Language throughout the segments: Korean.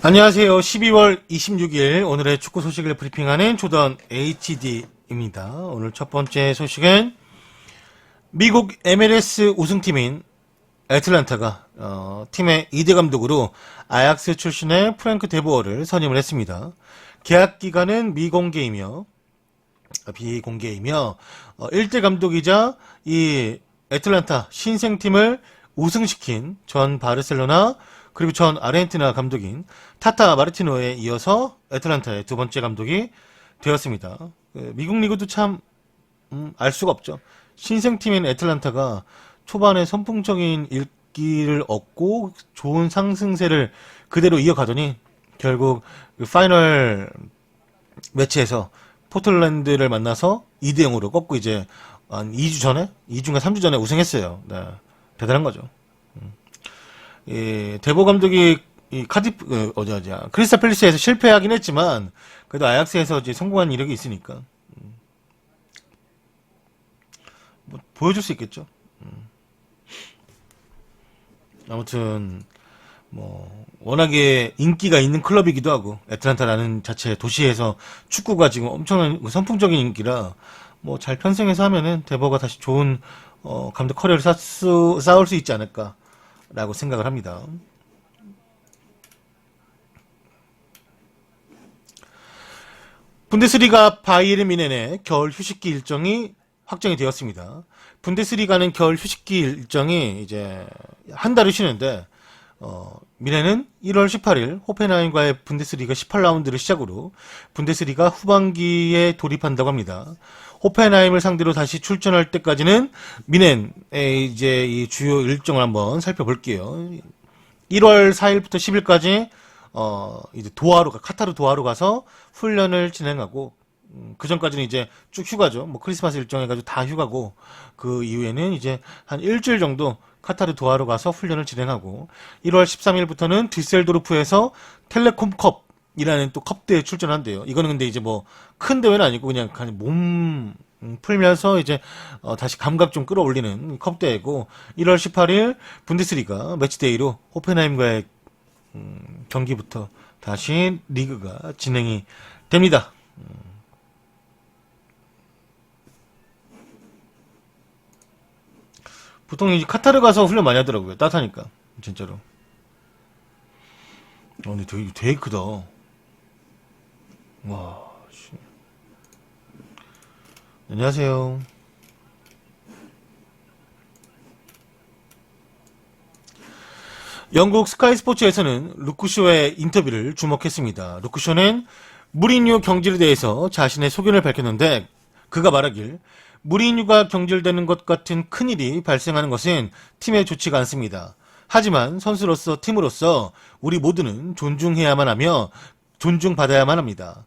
안녕하세요. 12월 26일 오늘의 축구 소식을 브리핑하는 조던 HD입니다. 오늘 첫 번째 소식은 미국 MLS 우승팀인 애틀란타가 팀의 2대 감독으로 아약스 출신의 프랭크 데보어를 선임을 했습니다. 계약 기간은 비공개이며 1대 감독이자 이 애틀란타 신생팀을 우승시킨 전 바르셀로나 그리고 전 아르헨티나 감독인 타타 마르티노에 이어서 애틀란타의 두 번째 감독이 되었습니다. 미국 리그도 참 알 수가 없죠. 신생팀인 애틀란타가 초반에 선풍적인 일기를 얻고 좋은 상승세를 그대로 이어가더니 결국 파이널 매치에서 포틀랜드를 만나서 2대 0으로 꺾고 이제 한 2주 전에 2주인가 3주 전에 우승했어요. 네, 대단한 거죠. 데보 감독이 크리스탈 팰리스에서 실패하긴 했지만 그래도 아약스에서 이제 성공한 이력이 있으니까 뭐 보여줄 수 있겠죠. 아무튼 뭐 워낙에 인기가 있는 클럽이기도 하고 애틀란타라는 자체 도시에서 축구가 지금 엄청난 선풍적인 인기라 뭐 잘 편승해서 하면은 데보가 다시 좋은 감독 커리어를 쌓을 수 있지 않을까라고 생각을 합니다. 분데스리가 바이에른 뮌헨의 겨울 휴식기 일정이 확정이 되었습니다. 분데스리가는 겨울 휴식기 일정이 이제 한 달을 쉬는데 뮌헨은 1월 18일 호펜하임과의 분데스리가 18라운드를 시작으로 분데스리가 후반기에 돌입한다고 합니다. 호펜하임을 상대로 다시 출전할 때까지는 뮌헨의 이제 이 주요 일정을 한번 살펴볼게요. 1월 4일부터 10일까지 이제 카타르 도하로 가서 훈련을 진행하고 그 전까지는 이제 쭉 휴가죠. 뭐 크리스마스 일정 해가지고 다 휴가고 그 이후에는 이제 한 일주일 정도 카타르 도하로 가서 훈련을 진행하고 1월 13일부터는 뒤셀도르프에서 텔레콤컵이라는 또 컵대회에 출전한대요. 이거는 근데 이제 뭐 큰 대회는 아니고 그냥 몸 풀면서 이제 다시 감각 좀 끌어올리는 컵대회고 1월 18일 분데스리가 매치데이로 호펜하임과의 경기부터 다시 리그가 진행이 됩니다. 보통 이제 카타르 가서 훈련 많이 하더라고요. 따뜻하니까 진짜로. 근데 되게 크다. 와. 씨. 안녕하세요. 영국 스카이 스포츠에서는 루크쇼의 인터뷰를 주목했습니다. 루크쇼는 무리뉴 경질에 대해서 자신의 소견을 밝혔는데 그가 말하길 무리뉴가 경질되는 것 같은 큰일이 발생하는 것은 팀에 좋지가 않습니다. 하지만 선수로서 팀으로서 우리 모두는 존중해야만 하며 존중받아야만 합니다.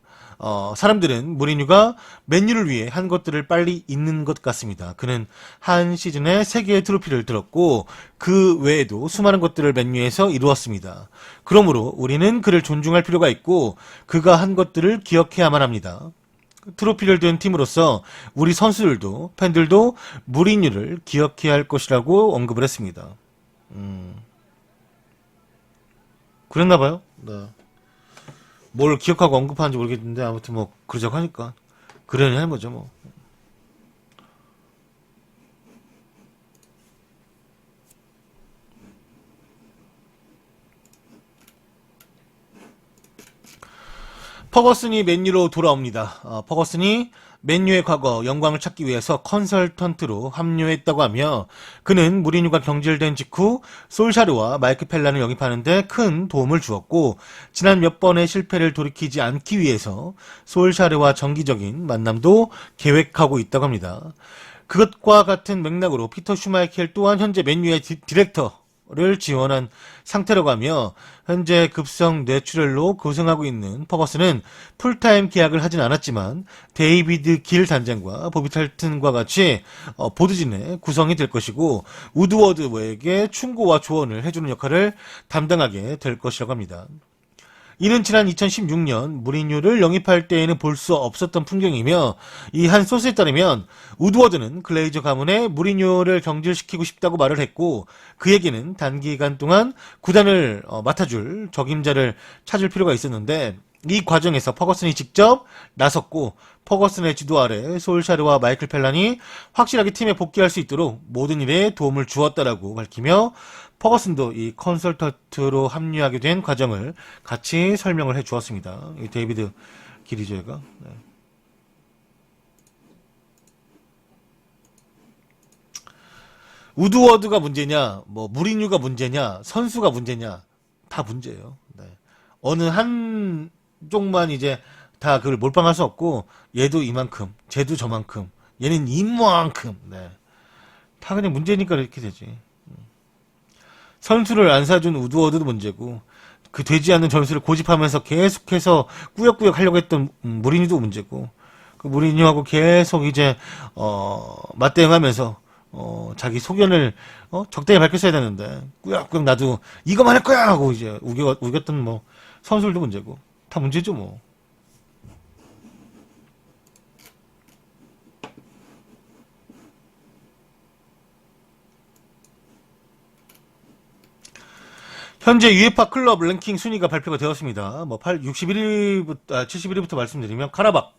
사람들은 무리뉴가 맨유를 위해 한 것들을 빨리 잊는 것 같습니다. 그는 한 시즌에 3개의 트로피를 들었고 그 외에도 수많은 것들을 맨유에서 이루었습니다. 그러므로 우리는 그를 존중할 필요가 있고 그가 한 것들을 기억해야만 합니다. 트로피를 든 팀으로서 우리 선수들도 팬들도 무리뉴를 기억해야 할 것이라고 언급을 했습니다. 그랬나봐요. 네. 뭘 기억하고 언급하는지 모르겠는데 아무튼 뭐 그러자고 하니까 그러니 하는 거죠 뭐. 퍼거슨이 맨유로 돌아옵니다. 퍼거슨이 맨유의 과거 영광을 찾기 위해서 컨설턴트로 합류했다고 하며 그는 무리뉴가 경질된 직후 솔샤르와 마이크 펠란을 영입하는 데 큰 도움을 주었고 지난 몇 번의 실패를 돌이키지 않기 위해서 솔샤르와 정기적인 만남도 계획하고 있다고 합니다. 그것과 같은 맥락으로 피터 슈마이켈 또한 현재 맨유의 디렉터를 지원한 상태라고 하며 현재 급성 뇌출혈로 고생하고 있는 퍼거슨은 풀타임 계약을 하진 않았지만 데이비드 길 단장과 보비 탈튼과 같이 보드진의 구성이 될 것이고 우드워드에게 충고와 조언을 해주는 역할을 담당하게 될 것이라고 합니다. 이는 지난 2016년 무리뉴를 영입할 때에는 볼 수 없었던 풍경이며 이 한 소스에 따르면 우드워드는 글레이저 가문에 무리뉴를 경질시키고 싶다고 말을 했고 그에게는 단기간 동안 구단을 맡아줄 적임자를 찾을 필요가 있었는데 이 과정에서 퍼거슨이 직접 나섰고 퍼거슨의 지도 아래 솔샤르와 마이클 펠란이 확실하게 팀에 복귀할 수 있도록 모든 일에 도움을 주었다라고 밝히며 퍼거슨도 이 컨설턴트로 합류하게 된 과정을 같이 설명을 해 주었습니다. 이 데이비드 기리조가 네. 우드워드가 문제냐, 뭐 무리뉴가 문제냐, 선수가 문제냐 다 문제예요. 네. 어느 한 쪽만 이제 다 그걸 몰빵할 수 없고 얘도 이만큼, 쟤도 저만큼, 얘는 이만큼, 네. 다 그냥 문제니까 이렇게 되지. 선수를 안 사준 우드워드도 문제고 그 되지 않는 전술을 고집하면서 계속해서 꾸역꾸역 하려고 했던 무리뉴도 문제고 그 무리뉴하고 계속 이제 맞대응하면서 자기 소견을 적당히 밝혔어야 되는데 꾸역꾸역 나도 이거만 할 거야 하고 이제 우겼던 뭐 선수들도 문제고 다 문제죠 뭐. 현재 UEFA 클럽 랭킹 순위가 발표가 되었습니다. 뭐 61위부터 71위부터 말씀드리면 카라박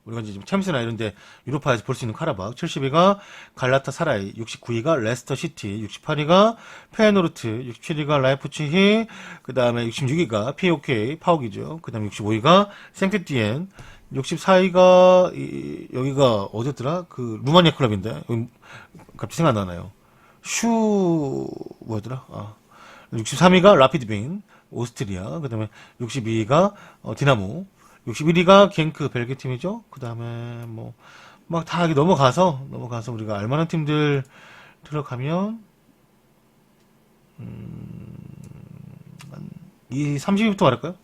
우리가 이제 챔스나 이런데 유로파에서 볼 수 있는 카라박 70위가 갈라타사라이 69위가 레스터 시티 68위가 페노르트 67위가 라이프치히 그 다음에 66위가 POK 파옥이죠. 그 다음에 65위가 생크티엔 64위가 여기가 어디였더라? 그 루마니아 클럽인데 갑자기 생각 안 나나요? 뭐였더라? 63위가 라피드빈 오스트리아 그 다음에 62위가 디나모 61위가 겐크 벨기에 팀이죠. 그 다음에 뭐 막 다 넘어가서 우리가 알만한 팀들 들어가면 이 30위부터 말할까요?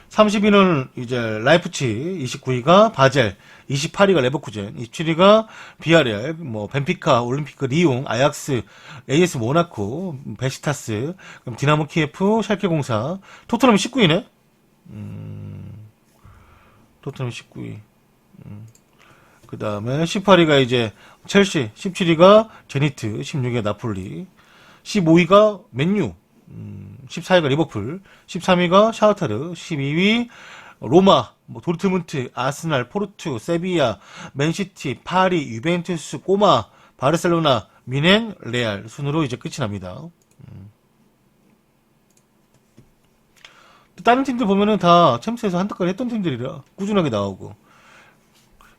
30위는 이제 라이프치 29위가 바젤 28위가 레버쿠젠 27위가 비아레알 뭐 벤피카 올림피크 리옹 아약스 AS 모나코 베시타스 그럼 디나모 키예프 샬케 04 토트넘 19위네 토트넘 19위 그 다음에 18위가 이제 첼시 17위가 제니트 16위가 나폴리 15위가 맨유 14위가 리버풀, 13위가 샤우타르, 12위 로마, 뭐 도르트문트, 아스날, 포르투, 세비야, 맨시티, 파리, 유벤투스, 꼬마, 바르셀로나, 미넨, 레알 순으로 이제 끝이 납니다. 다른 팀들 보면은 다 챔스에서 한턱까지 했던 팀들이라 꾸준하게 나오고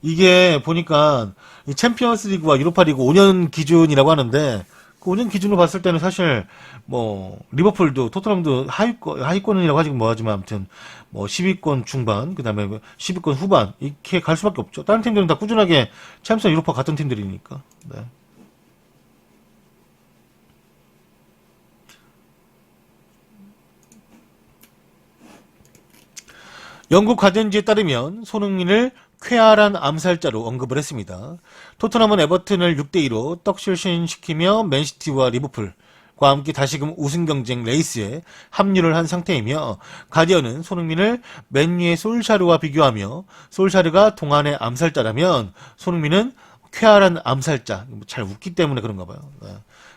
이게 보니까 이 챔피언스 리그와 유로파 리그 5년 기준이라고 하는데 그 5년 기준으로 봤을 때는 사실 뭐 리버풀도 토트넘도 하위권이라고 하지 뭐 하지만 아무튼 뭐 10위권 중반 그다음에 10위권 후반 이렇게 갈 수밖에 없죠. 다른 팀들은 다 꾸준하게 챔스 유로파 같은 팀들이니까. 네. 영국 가든지에 따르면 손흥민을 쾌활한 암살자로 언급을 했습니다. 토트넘은 에버튼을 6대2로 떡실신시키며 맨시티와 리버풀과 함께 다시금 우승 경쟁 레이스에 합류를 한 상태이며 가디언은 손흥민을 맨유의 솔샤르와 비교하며 솔샤르가 동안의 암살자라면 손흥민은 쾌활한 암살자 잘 웃기 때문에 그런가 봐요.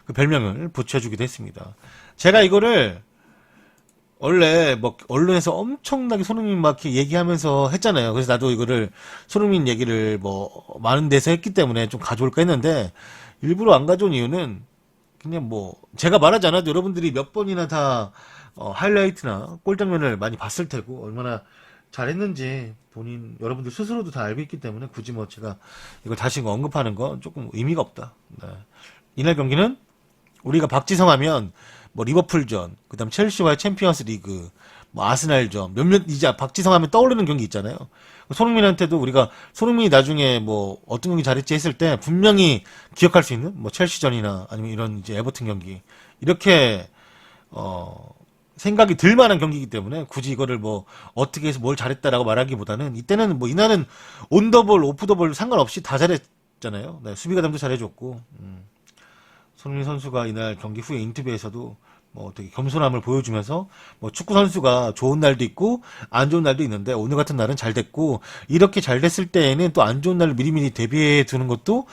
그 별명을 붙여주기도 했습니다. 제가 이거를 원래 뭐 언론에서 엄청나게 손흥민 막 이렇게 얘기하면서 했잖아요. 그래서 나도 이거를 손흥민 얘기를 뭐 많은 데서 했기 때문에 좀 가져올까 했는데 일부러 안 가져온 이유는 그냥 뭐 제가 말하지 않아도 여러분들이 몇 번이나 다 하이라이트나 골장면을 많이 봤을 테고 얼마나 잘했는지 본인 여러분들 스스로도 다 알고 있기 때문에 굳이 뭐 제가 이걸 다시 언급하는 건 조금 의미가 없다. 네. 이날 경기는 우리가 박지성 하면 뭐 리버풀전, 그다음 첼시와의 챔피언스 리그, 뭐 아스날전 몇몇 이제 박지성 하면 떠오르는 경기 있잖아요. 손흥민한테도 우리가 손흥민이 나중에 뭐 어떤 경기 잘했지 했을 때 분명히 기억할 수 있는 뭐 첼시전이나 아니면 이런 이제 에버튼 경기 이렇게 생각이 들 만한 경기이기 때문에 굳이 이거를 뭐 어떻게 해서 뭘 잘했다라고 말하기보다는 이때는 뭐 이날은 온더볼, 오프더볼 상관없이 다 잘했잖아요. 네, 수비 가담도 잘해줬고 손흥민 선수가 이날 경기 후에 인터뷰에서도 뭐 되게 겸손함을 보여주면서 뭐 축구 선수가 좋은 날도 있고 안 좋은 날도 있는데 오늘 같은 날은 잘 됐고 이렇게 잘 됐을 때에는 또 안 좋은 날을 미리미리 대비해 두는 것도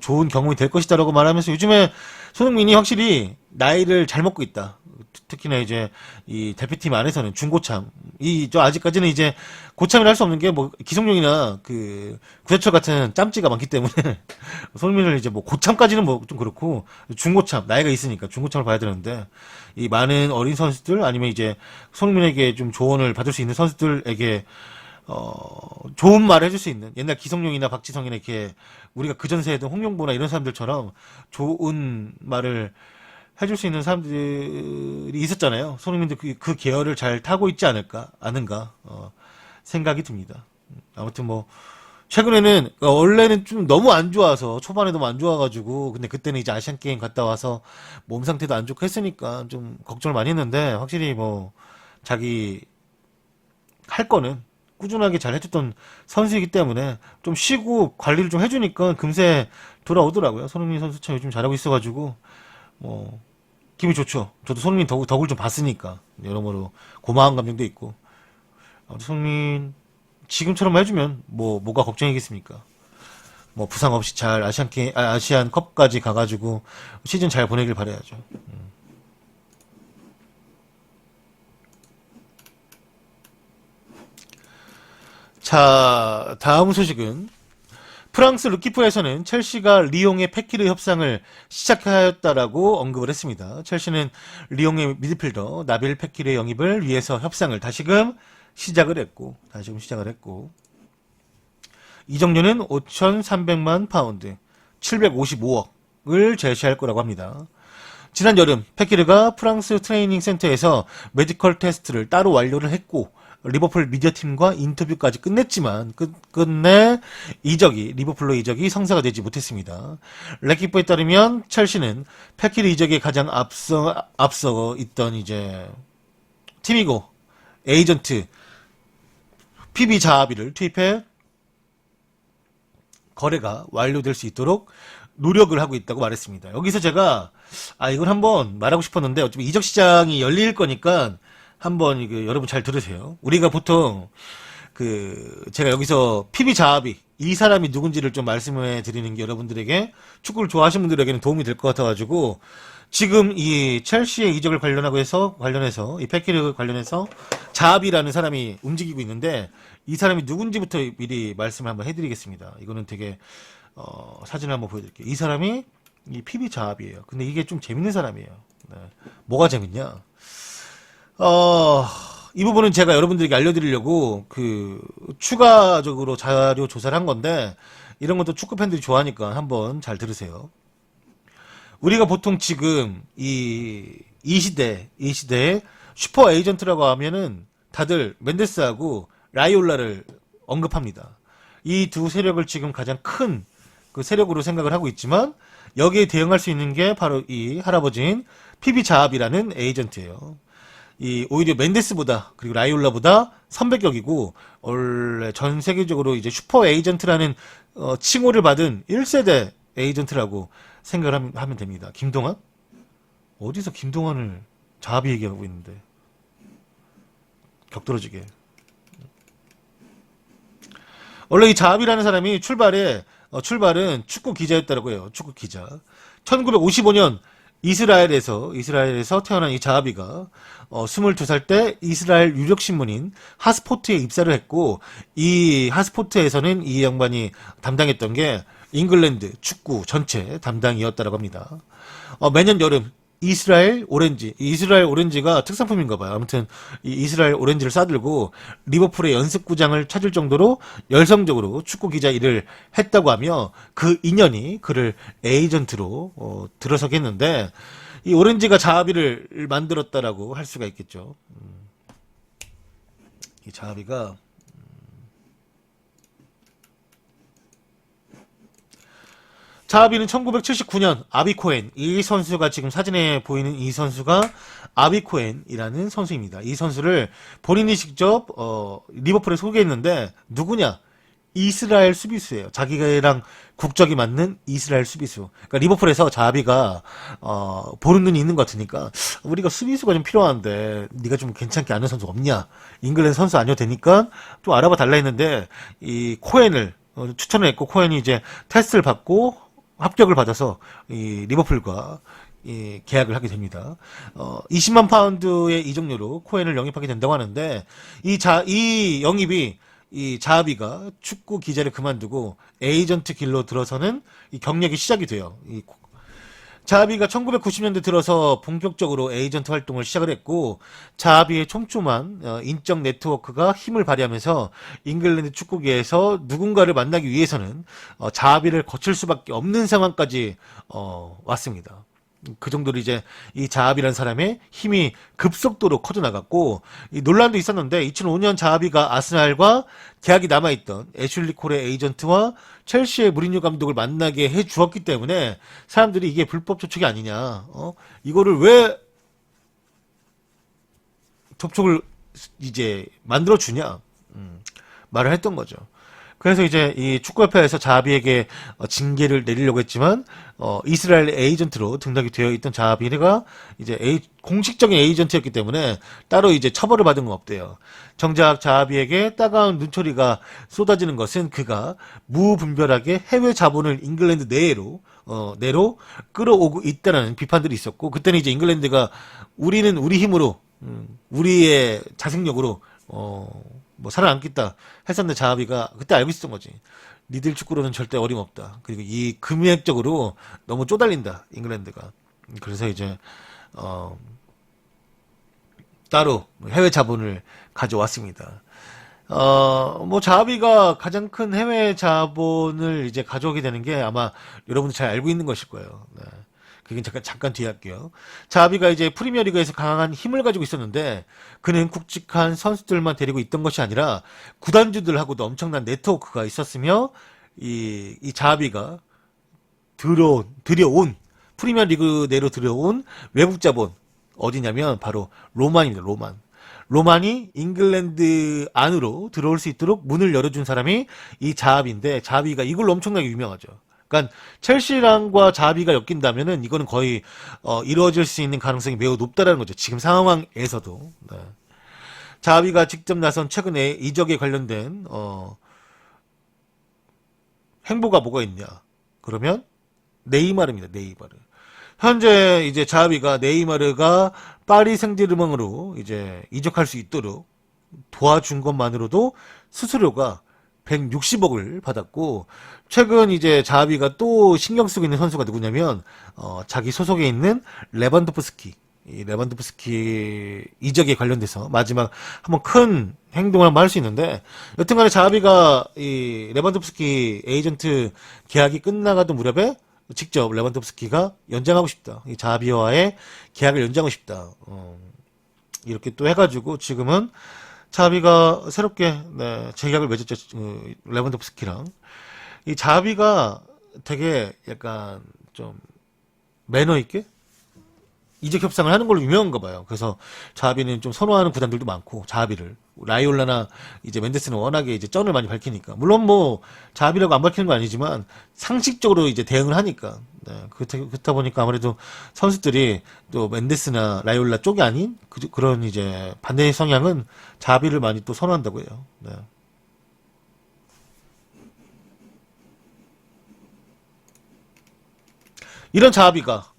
좋은 경험이 될 것이다라고 말하면서 요즘에 손흥민이 확실히 나이를 잘 먹고 있다. 특히나 이제 이 대표팀 안에서는 중고참 저 아직까지는 이제 고참이라 할 수 없는 게 뭐 기성용이나 그 구자철 같은 짬찌가 많기 때문에 손흥민을 이제 뭐 고참까지는 뭐 좀 그렇고 중고참 나이가 있으니까 중고참을 봐야 되는데 이 많은 어린 선수들 아니면 이제 손흥민에게 좀 조언을 받을 수 있는 선수들에게 좋은 말을 해줄 수 있는 옛날 기성용이나 박지성이나 이렇게 우리가 그전 세대던 홍명보나 이런 사람들처럼 좋은 말을 해줄 수 있는 사람들이 있었잖아요. 손흥민도 그 계열을 잘 타고 있지 않은가 생각이 듭니다. 아무튼 뭐 최근에는 원래는 좀 너무 안 좋아서 초반에 너무 안 좋아가지고 근데 그때는 이제 아시안 게임 갔다 와서 몸 상태도 안 좋고 했으니까 좀 걱정을 많이 했는데 확실히 뭐 자기 할 거는 꾸준하게 잘 해줬던 선수이기 때문에 좀 쉬고 관리를 좀 해주니까 금세 돌아오더라고요. 손흥민 선수 참 요즘 잘하고 있어가지고 뭐 기분이 좋죠. 저도 손흥민 덕을 좀 봤으니까 여러모로 고마운 감정도 있고 아무튼 손흥민 지금처럼 해주면 뭐가 걱정이겠습니까? 뭐 부상 없이 잘 아시안컵까지 가가지고 시즌 잘 보내길 바라야죠. 자, 다음 소식은 프랑스 르키프에서는 첼시가 리옹의 패키르 협상을 시작하였다라고 언급을 했습니다. 첼시는 리옹의 미드필더 나빌 패키르의 영입을 위해서 협상을 다시금 시작을 했고 이적료는 5,300만 파운드, 755억을 제시할 거라고 합니다. 지난 여름 패키르가 프랑스 트레이닝 센터에서 메디컬 테스트를 따로 완료를 했고 리버풀 미디어팀과 인터뷰까지 끝냈지만 끝내 리버풀로 이적이 성사가 되지 못했습니다. 레키포에 따르면 첼시는 패키르 이적에 가장 앞서 있던 이제 팀이고 에이전트 PB 자하비를 투입해 거래가 완료될 수 있도록 노력을 하고 있다고 말했습니다. 여기서 제가 이걸 한번 말하고 싶었는데 어차피 이적 시장이 열릴 거니까 한번 이거 여러분 잘 들으세요. 우리가 보통 제가 여기서 PB 자하비 이 사람이 누군지를 좀 말씀해 드리는 게 여러분들에게 축구를 좋아하시는 분들에게는 도움이 될 것 같아가지고 지금 이 첼시의 이적을 관련해서 이 패키지 관련해서 자하비라는 사람이 움직이고 있는데 이 사람이 누군지부터 미리 말씀을 한번 해드리겠습니다. 이거는 되게 사진을 한번 보여드릴게요. 이 사람이 이 PB 자하비예요. 근데 이게 좀 재밌는 사람이에요. 네. 뭐가 재밌냐? 이 부분은 제가 여러분들에게 알려드리려고 추가적으로 자료 조사를 한 건데 이런 것도 축구 팬들이 좋아하니까 한번 잘 들으세요. 우리가 보통 지금 이 시대에 슈퍼 에이전트라고 하면은 다들 멘데스하고 라이올라를 언급합니다. 이 두 세력을 지금 가장 큰 그 세력으로 생각을 하고 있지만 여기에 대응할 수 있는 게 바로 이 할아버지인 PB 자합이라는 에이전트예요. 오히려 멘데스보다 그리고 라이올라보다 선배격이고 원래 전 세계적으로 이제 슈퍼 에이전트라는 칭호를 받은 1세대 에이전트라고 생각을 하면 됩니다. 김동완? 어디서 김동완을 자합이 얘기하고 있는데 격떨어지게. 원래 이 자합이라는 사람이 출발은 축구 기자였다고 해요. 축구 기자. 1955년 이스라엘에서 태어난 이 자하비가 22살 때 이스라엘 유력 신문인 하스포트에 입사를 했고 이 하스포트에서는 이 양반이 담당했던 게 잉글랜드 축구 전체 담당이었다고 합니다. 매년 여름 이스라엘 오렌지가 특산품인가 봐요. 아무튼 이 이스라엘 오렌지를 싸들고 리버풀의 연습구장을 찾을 정도로 열성적으로 축구 기자 일을 했다고 하며 그 인연이 그를 에이전트로 들어서게 했는데 이 오렌지가 자하비를 만들었다라고 할 수가 있겠죠. 이 자하비가 자하비는 1979년 아비 코엔, 이 선수가 지금 사진에 보이는 이 선수가 아비 코엔이라는 선수입니다. 이 선수를 본인이 직접 리버풀에 소개했는데 누구냐? 이스라엘 수비수예요. 자기랑 국적이 맞는 이스라엘 수비수. 그러니까 리버풀에서 자비가 보는 눈이 있는 것 같으니까 우리가 수비수가 좀 필요한데 네가 좀 괜찮게 아는 선수 없냐? 잉글랜드 선수 아니어도 되니까 좀 알아봐 달라 했는데 이 코엔을 추천을 했고 코엔이 이제 테스트를 받고 합격을 받아서 이 리버풀과 이 계약을 하게 됩니다. 20만 파운드의 이적료로 코엔을 영입하게 된다고 하는데 이 영입이 이 자하비가 축구 기자를 그만두고 에이전트 길로 들어서는 이 경력이 시작이 돼요. 이 자하비가 1990년대 들어서 본격적으로 에이전트 활동을 시작을 했고 자하비의 촘촘한 인적 네트워크가 힘을 발휘하면서 잉글랜드 축구계에서 누군가를 만나기 위해서는 자하비를 거칠 수밖에 없는 상황까지 왔습니다. 그 정도로 이제 이 자하비라는 사람의 힘이 급속도로 커져나갔고 이 논란도 있었는데 2005년 자하비가 아스날과 계약이 남아있던 애슐리 콜의 에이전트와 첼시의 무리뉴 감독을 만나게 해주었기 때문에 사람들이 이게 불법 접촉이 아니냐 이거를 왜 접촉을 이제 만들어주냐 말을 했던 거죠. 그래서 이제 이 축구협회에서 자하비에게 징계를 내리려고 했지만 이스라엘 에이전트로 등록이 되어 있던 자하비가 이제 공식적인 에이전트였기 때문에 따로 이제 처벌을 받은 건 없대요. 정작 자하비에게 따가운 눈초리가 쏟아지는 것은 그가 무분별하게 해외 자본을 잉글랜드 내로 끌어오고 있다는 비판들이 있었고 그때는 이제 잉글랜드가 우리는 우리 힘으로 우리의 자생력으로 뭐 살아남겠다 했었는데 자하비가 그때 알고 있었던 거지. 니들 축구로는 절대 어림없다. 그리고 이 금액적으로 너무 쪼달린다 잉글랜드가. 그래서 이제 따로 해외 자본을 가져왔습니다. 뭐 자하비가 가장 큰 해외 자본을 이제 가져오게 되는 게 아마 여러분들 잘 알고 있는 것일 거예요. 네. 그게 잠깐 뒤에 할게요. 자하비가 이제 프리미어리그에서 강한 힘을 가지고 있었는데 그는 굵직한 선수들만 데리고 있던 것이 아니라 구단주들하고도 엄청난 네트워크가 있었으며 이 자하비가 들여온 프리미어리그 내로 들여온 외국 자본 어디냐면 바로 로만입니다. 로만이 잉글랜드 안으로 들어올 수 있도록 문을 열어준 사람이 이 자하비인데 자하비가 이걸로 엄청나게 유명하죠. 그러니까 첼시랑과 자하비가 엮인다면은 이거는 거의 이루어질 수 있는 가능성이 매우 높다라는 거죠. 지금 상황에서도. 네. 자하비가 직접 나선 최근에 이적에 관련된 행보가 뭐가 있냐? 그러면 네이마르입니다. 네이마르. 현재 이제 자하비가 네이마르가 파리 생제르맹으로 이제 이적할 수 있도록 도와준 것만으로도 수수료가 160억을 받았고 최근 이제 자하비가 또 신경 쓰고 있는 선수가 누구냐면 자기 소속에 있는 레반도프스키 이 레반도프스키 이적에 관련돼서 마지막 한번 큰 행동을 한번 할 수 있는데 여튼간에 자하비가 이 레반도프스키 에이전트 계약이 끝나가던 무렵에 직접 레반도프스키가 연장하고 싶다. 이 자하비와의 계약을 연장하고 싶다. 이렇게 또 해가지고 지금은 자하비가 새롭게 재계약을 맺었죠. 레반도프스키랑. 이 자하비가 되게 약간 좀 매너 있게 이적 협상을 하는 걸로 유명한가 봐요. 그래서 자하비는 좀 선호하는 구단들도 많고 자하비를 라이올라나 이제 맨데스는 워낙에 이제 쩐을 많이 밝히니까 물론 뭐 자하비라고 안 밝히는 건 아니지만 상식적으로 이제 대응을 하니까 그렇다 보니까 아무래도 선수들이 또 맨데스나 라이올라 쪽이 아닌 그런 이제 반대의 성향은 자하비를 많이 또 선호한다고 해요. 네. 이런 자하비가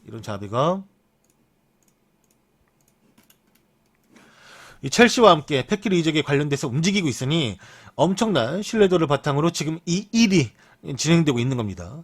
이 첼시와 함께 패키리 이적에 관련돼서 움직이고 있으니 엄청난 신뢰도를 바탕으로 지금 이 일이 진행되고 있는 겁니다.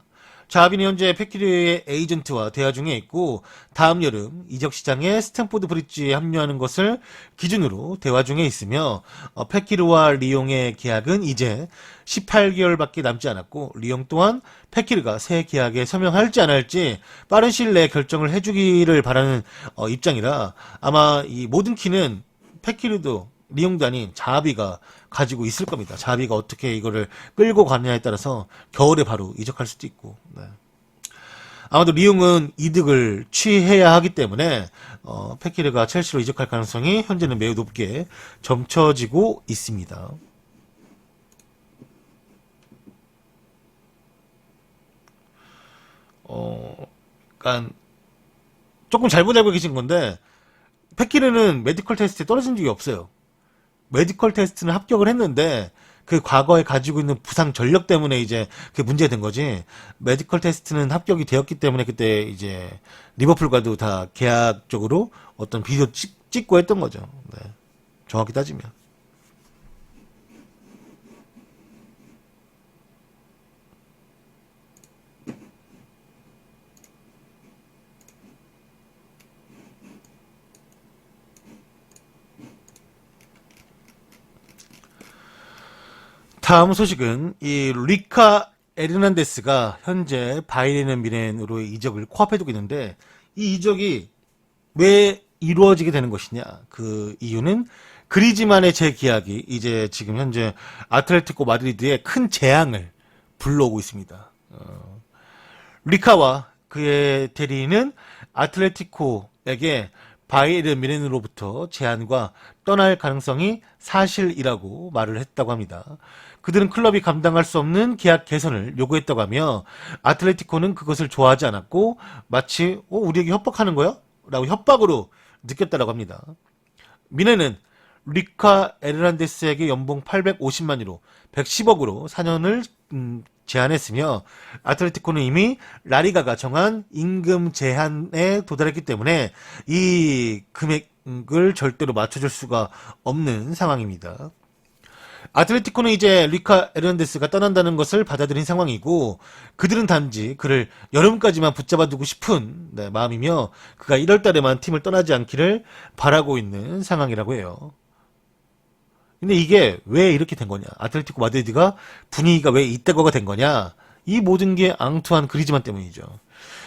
자하비는 현재 패키리의 에이전트와 대화 중에 있고 다음 여름 이적 시장에 스탠포드 브릿지에 합류하는 것을 기준으로 대화 중에 있으며 패키르와 리옹의 계약은 이제 18개월밖에 남지 않았고 리옹 또한 패키르가 새 계약에 서명할지 안 할지 빠른 시일 내에 결정을 해주기를 바라는 입장이라 아마 이 모든 키는 패키르도 리옹도 아닌 자하비가 가지고 있을 겁니다. 자하비가 어떻게 이거를 끌고 가느냐에 따라서 겨울에 바로 이적할 수도 있고. 네. 아마도 리옹은 이득을 취해야 하기 때문에 패키르가 첼시로 이적할 가능성이 현재는 매우 높게 점쳐지고 있습니다. 그러니까 조금 잘못 알고 계신 건데 페키르는 메디컬 테스트에 떨어진 적이 없어요. 메디컬 테스트는 합격을 했는데 그 과거에 가지고 있는 부상 전력 때문에 이제 그게 문제가 된 거지. 메디컬 테스트는 합격이 되었기 때문에 그때 이제 리버풀과도 다 계약적으로 어떤 비디오 찍고 했던 거죠. 네. 정확히 따지면. 다음 소식은 이 리카 에르난데스가 현재 바이에른 뮌헨으로 이적을 코앞에 두고 있는데 이 이적이 왜 이루어지게 되는 것이냐? 그 이유는 그리즈만의 재계약이 이제 지금 현재 아틀레티코 마드리드에 큰 재앙을 불러오고 있습니다. 리카와 그의 대리인은 아틀레티코에게 바이에른 뮌헨으로부터 제안과 떠날 가능성이 사실이라고 말을 했다고 합니다. 그들은 클럽이 감당할 수 없는 계약 개선을 요구했다고 하며 아틀레티코는 그것을 좋아하지 않았고 마치 우리에게 협박하는 거야? 라고 협박으로 느꼈다고 합니다. 뮌헨은 리카 에르난데스에게 연봉 850만 유로 110억으로 4년을 제한했으며 아틀레티코는 이미 라리가가 정한 임금 제한에 도달했기 때문에 이 금액을 절대로 맞춰줄 수가 없는 상황입니다. 아틀레티코는 이제 리카 에르난데스가 떠난다는 것을 받아들인 상황이고 그들은 단지 그를 여름까지만 붙잡아두고 싶은 마음이며 그가 1월 달에만 팀을 떠나지 않기를 바라고 있는 상황이라고 해요. 근데 이게 왜 이렇게 된 거냐? 아틀레티코 마드리드가 분위기가 왜 이때거가 된 거냐? 이 모든 게 앙투안 그리즈만 때문이죠.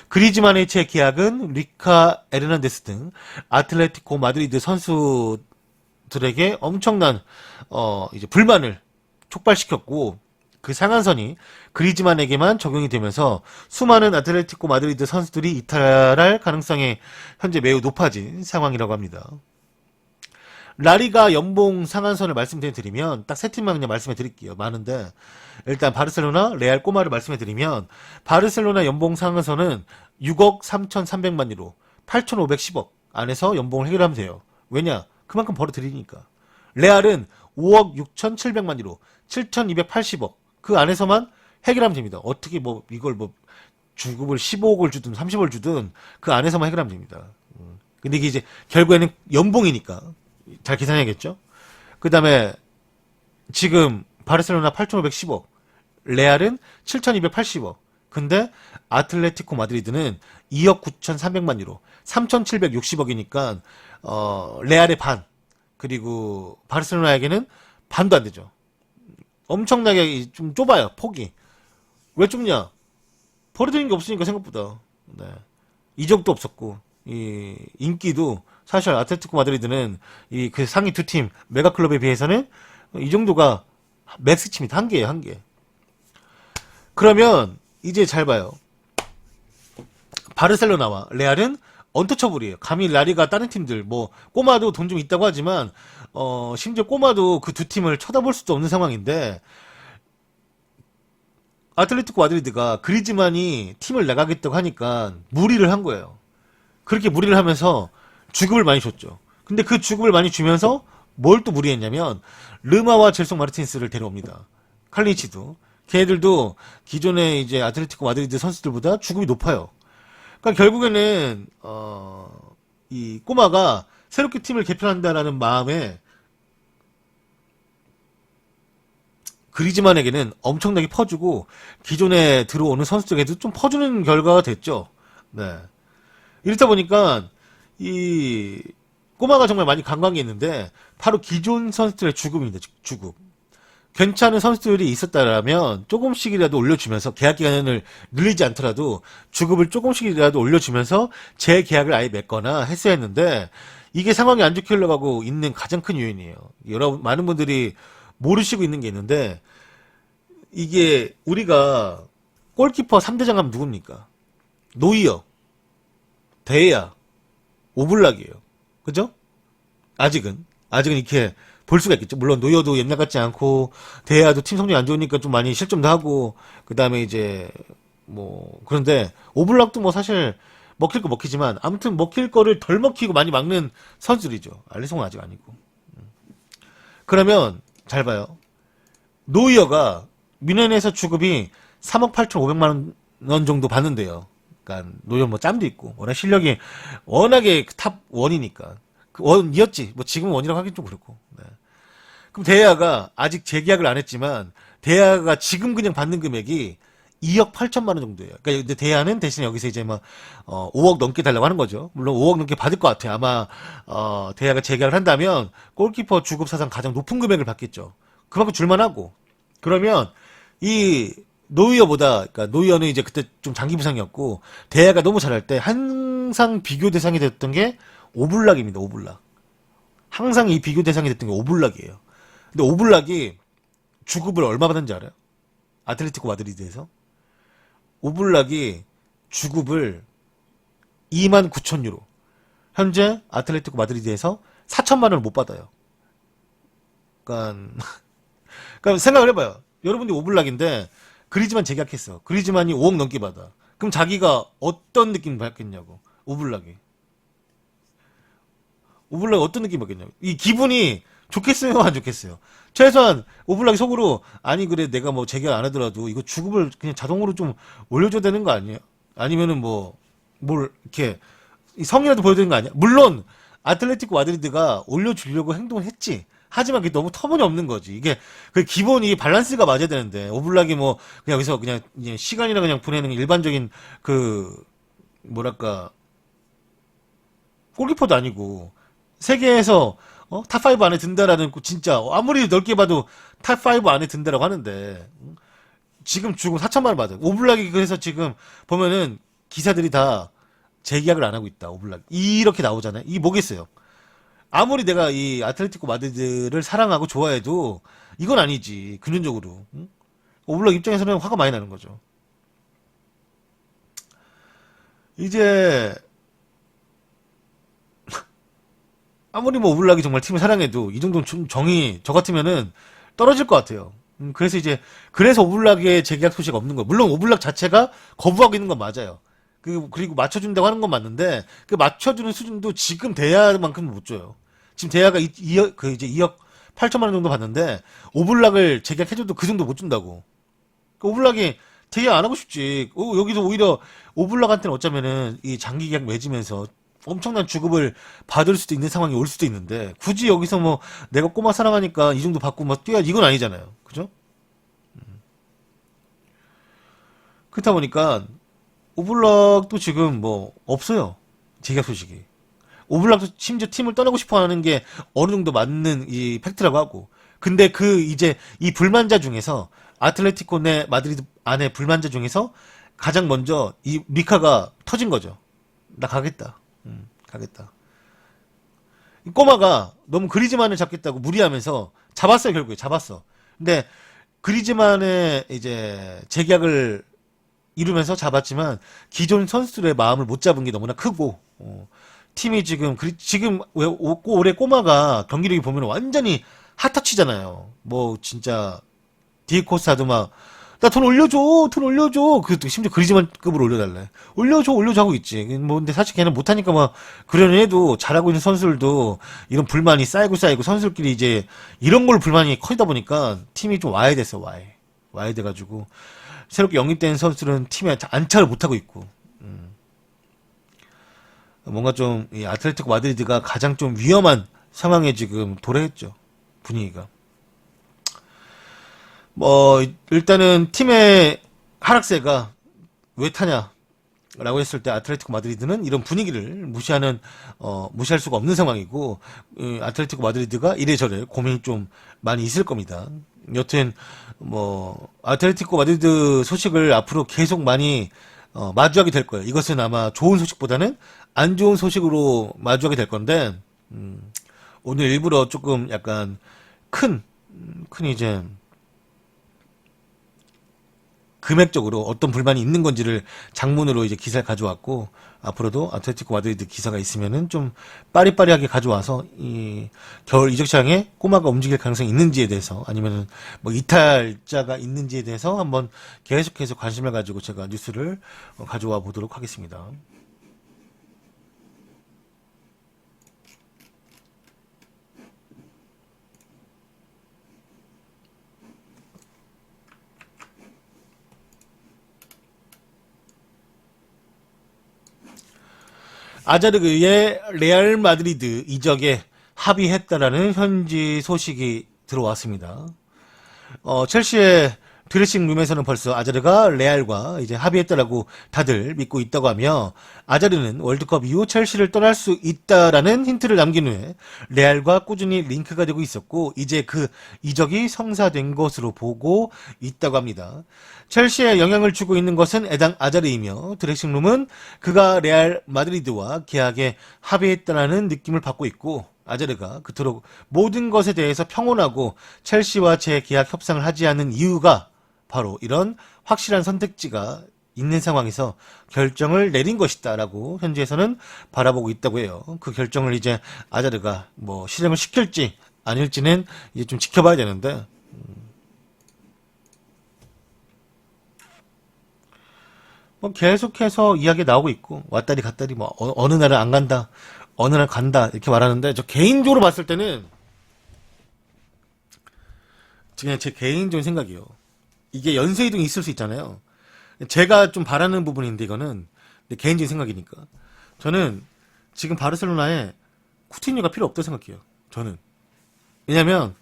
그리즈만의 재계약은 리카 에르난데스 등 아틀레티코 마드리드 선수들에게 엄청난 이제 불만을 촉발시켰고 그 상한선이 그리즈만에게만 적용이 되면서 수많은 아틀레티코 마드리드 선수들이 이탈할 가능성이 현재 매우 높아진 상황이라고 합니다. 라리가 연봉 상한선을 말씀해 드리면 딱 세 팀만 그냥 말씀해 드릴게요. 많은데 일단 바르셀로나, 레알, 꼬마를 말씀해 드리면 바르셀로나 연봉 상한선은 6억 3,300만 유로, 8,510억 안에서 연봉을 해결하면 돼요. 왜냐? 그만큼 벌어들이니까. 레알은 5억 6,700만 유로, 7,280억 그 안에서만 해결하면 됩니다. 어떻게 뭐 이걸 뭐 주급을 15억을 주든 30억을 주든 그 안에서만 해결하면 됩니다. 근데 이게 이제 결국에는 연봉이니까 잘 계산해야겠죠? 그 다음에 지금 바르셀로나 8,510억, 레알은 7,280억. 근데 아틀레티코 마드리드는 2억 9,300만 유로, 3,760억이니까 레알의 반, 그리고 바르셀로나에게는 반도 안 되죠. 엄청나게 좀 좁아요, 폭이. 왜 좁냐? 버려지는 게 없으니까 생각보다. 네. 이적도 없었고, 이 인기도 사실 아틀레티코 마드리드는 이 그 상위 두 팀 메가 클럽에 비해서는 이 정도가 맥스치입니다. 한계예요, 한계. 그러면 이제 잘 봐요. 바르셀로나와 레알은 언터처블이에요. 감히 라리가 다른 팀들 뭐 꼬마도 돈 좀 있다고 하지만 심지어 꼬마도 그 두 팀을 쳐다볼 수도 없는 상황인데 아틀레티코 마드리드가 그리즈만이 팀을 나가겠다고 하니까 무리를 한 거예요. 그렇게 무리를 하면서 주급을 많이 줬죠. 근데 그 주급을 많이 주면서 뭘 또 무리했냐면 르마와 젤송 마르틴스를 데려옵니다. 칼리치도 걔네들도 기존의 이제 아틀레티코 마드리드 선수들보다 주급이 높아요. 그러니까 결국에는 이 꼬마가 새롭게 팀을 개편한다라는 마음에 그리즈만에게는 엄청나게 퍼주고 기존에 들어오는 선수들에게도 좀 퍼주는 결과가 됐죠. 네. 이렇다 보니까 이 꼬마가 정말 많이 관광했는데 바로 기존 선수들의 주급입니다. 주급. 괜찮은 선수들이 있었다라면 조금씩이라도 올려주면서 계약 기간을 늘리지 않더라도 주급을 조금씩이라도 올려주면서 재계약을 아예 맺거나 했어야 했는데 이게 상황이 안 좋게 흘러가고 있는 가장 큰 요인이에요. 여러분 많은 분들이 모르시고 있는 게 있는데 이게 우리가 골키퍼 3대장 하면 누굽니까? 노이어, 데야, 오블락이에요. 그죠? 아직은 이렇게 볼 수가 있겠죠. 물론 노이어도 옛날 같지 않고 데야도 팀 성적이 안 좋으니까 좀 많이 실점도 하고 그 다음에 이제 뭐 그런데 오블락도 뭐 사실 먹힐 거 먹히지만 아무튼 먹힐 거를 덜 먹히고 많이 막는 선수들이죠. 알리송은 아직 아니고. 그러면 잘 봐요. 노이어가 미넨에서 주급이 3억 8,500만 원 정도 받는데요. 그러니까 노이어 뭐 짬도 있고 워낙 실력이 워낙에 탑 원이니까 그 원이었지. 뭐 지금은 원이라고 하긴 좀 그렇고. 네. 그럼 대야가 아직 재계약을 안 했지만 대야가 지금 그냥 받는 금액이 2억 8천만 원 정도예요. 그러니까 근데 대야는 대신 여기서 이제 막 5억 넘게 달라고 하는 거죠. 물론 5억 넘게 받을 것 같아요. 아마 대야가 재계약을 한다면 골키퍼 주급 사상 가장 높은 금액을 받겠죠. 그만큼 줄만하고. 그러면 이 노이어보다 그러니까 노이어는 이제 그때 좀 장기 부상이었고 대야가 너무 잘할 때 항상 비교 대상이 됐던 게 오블락입니다. 오블락. 항상 이 비교 대상이 됐던 게 오블락이에요. 근데 오블락이 주급을 얼마 받는지 알아요? 아틀레티코 마드리드에서 오블락이 주급을 2만 9천 유로. 현재 아틀레티코 마드리드에서 4천만 원을 못 받아요. 그러니까, 그러니까 생각을 해봐요. 여러분들이 오블락인데 그리즈만 재계약했어. 그리즈만이 5억 넘게 받아. 그럼 자기가 어떤 느낌 받겠냐고. 오블락이. 오블락이 어떤 느낌 받겠냐고. 이 기분이 좋겠어요, 안 좋겠어요? 최소한 오블락이 속으로 아니 그래 내가 뭐 재계약 안 하더라도 이거 주급을 그냥 자동으로 좀 올려줘야 되는 거 아니에요? 아니면은 뭐 뭘 이렇게 성이라도 보여야 되는 거 아니야? 물론 아틀레티코 마드리드가 올려주려고 행동을 했지. 하지만 그게 너무 터무니없는 거지. 이게 그 기본이 밸런스가 맞아야 되는데 오블락이 뭐 그냥 여기서 그냥 시간이나 그냥 보내는 일반적인 그 뭐랄까 골키퍼도 아니고 세계에서 탑5 안에 든다라는 진짜 아무리 넓게 봐도 탑5 안에 든다라고 하는데 지금 주고 4천만 원 받아요. 오블락이 그래서 지금 보면은 기사들이 다 재계약을 안 하고 있다. 오블락 이렇게 나오잖아요. 이 뭐겠어요? 아무리 내가 이 아틀레티코 마드리드를 사랑하고 좋아해도 이건 아니지. 근본적으로 응? 오블락 입장에서는 화가 많이 나는 거죠. 이제 아무리 뭐 오블락이 정말 팀을 사랑해도 이 정도는 좀 정이 저 같으면은 떨어질 것 같아요. 그래서 이제 그래서 오블락의 재계약 소식 없는 거예요. 물론 오블락 자체가 거부하고 있는 건 맞아요. 그리고 맞춰준다고 하는 건 맞는데 그 맞춰주는 수준도 지금 대야만큼 못 줘요. 지금 대야가 2억 그 이제 2억 8천만 원 정도 받는데 오블락을 재계약해줘도 그 정도 못 준다고. 그 오블락이 재계약 안 하고 싶지. 여기서 오히려 오블락한테는 어쩌면은 이 장기 계약 맺으면서 엄청난 주급을 받을 수도 있는 상황이 올 수도 있는데 굳이 여기서 뭐 내가 꼬마 사랑하니까 이 정도 받고 막 뛰어야 이건 아니잖아요. 그죠? 그렇다 보니까 오블락도 지금 뭐 없어요. 재계약 소식이. 오블락도 심지어 팀을 떠나고 싶어 하는 게 어느 정도 맞는 이 팩트라고 하고. 근데 그 이제 이 불만자 중에서 아틀레티코 내 마드리드 안에 불만자 중에서 가장 먼저 이 미카가 터진 거죠. 나 가겠다. 가겠다. 이 꼬마가 너무 그리즈만을 잡겠다고 무리하면서 잡았어요, 결국에. 잡았어. 근데 그리즈만의 이제 재계약을 이루면서 잡았지만 기존 선수들의 마음을 못 잡은 게 너무나 크고 팀이 지금 올해 꼬마가 경기력이 보면 완전히 핫터치잖아요. 뭐 진짜 디에코스타도 막 나 돈 올려줘, 돈 올려줘. 심지어 그리즈만급으로 올려달래. 올려줘 하고 있지. 뭐 근데 사실 걔는 못하니까 막 그러는 해도 잘하고 있는 선수들도 이런 불만이 쌓이고 선수들끼리 이제 이런 걸 불만이 커지다 보니까 팀이 좀 와야 됐어. 와야 돼가지고 새롭게 영입된 선수들은 팀에 안착을 못하고 있고. 뭔가 좀 이 아틀레티코 마드리드가 가장 좀 위험한 상황에 지금 도래했죠. 분위기가. 뭐 일단은 팀의 하락세가 왜 타냐라고 했을 때 아틀레티코 마드리드는 이런 분위기를 무시할 수가 없는 상황이고 아틀레티코 마드리드가 이래저래 고민이 좀 많이 있을 겁니다. 여튼 뭐 아틀레티코 마드리드 소식을 앞으로 계속 많이 마주하게 될 거예요. 이것은 아마 좋은 소식보다는 안 좋은 소식으로 마주하게 될 건데 오늘 일부러 조금 약간 큰 이제 금액적으로 어떤 불만이 있는 건지를 장문으로 이제 기사를 가져왔고, 앞으로도 아틀레티코 마드리드 기사가 있으면은 좀 빠리빠리하게 가져와서 이 겨울 이적 시장에 꼬마가 움직일 가능성이 있는지에 대해서, 아니면은 뭐 이탈자가 있는지에 대해서 한번 계속해서 관심을 가지고 제가 뉴스를 가져와 보도록 하겠습니다. 아자르의 레알 마드리드 이적에 합의했다라는 현지 소식이 들어왔습니다. 첼시의 드레싱룸에서는 벌써 아자르가 레알과 이제 합의했다라고 다들 믿고 있다고 하며, 아자르는 월드컵 이후 첼시를 떠날 수 있다라는 힌트를 남긴 후에 레알과 꾸준히 링크가 되고 있었고, 이제 그 이적이 성사된 것으로 보고 있다고 합니다. 첼시에 영향을 주고 있는 것은 에단 아자르이며, 드레싱룸은 그가 레알 마드리드와 계약에 합의했다라는 느낌을 받고 있고, 아자르가 그토록 모든 것에 대해서 평온하고 첼시와 재계약 협상을 하지 않는 이유가 바로 이런 확실한 선택지가 있는 상황에서 결정을 내린 것이다라고 현지에서는 바라보고 있다고 해요. 그 결정을 이제 아자르가 뭐 실행을 시킬지 아닐지는 이제 좀 지켜봐야 되는데, 뭐 계속해서 이야기 나오고 있고, 왔다리 갔다리 뭐 어느 날은 안 간다, 어느 날 간다 이렇게 말하는데, 저 개인적으로 봤을 때는 그냥 제 개인적인 생각이요. 이게 연쇄 이동이 있을 수 있잖아요. 제가 좀 바라는 부분인데, 이거는 내 개인적인 생각이니까, 저는 지금 바르셀로나에 쿠티뉴가 필요 없다고 생각해요. 저는. 왜냐면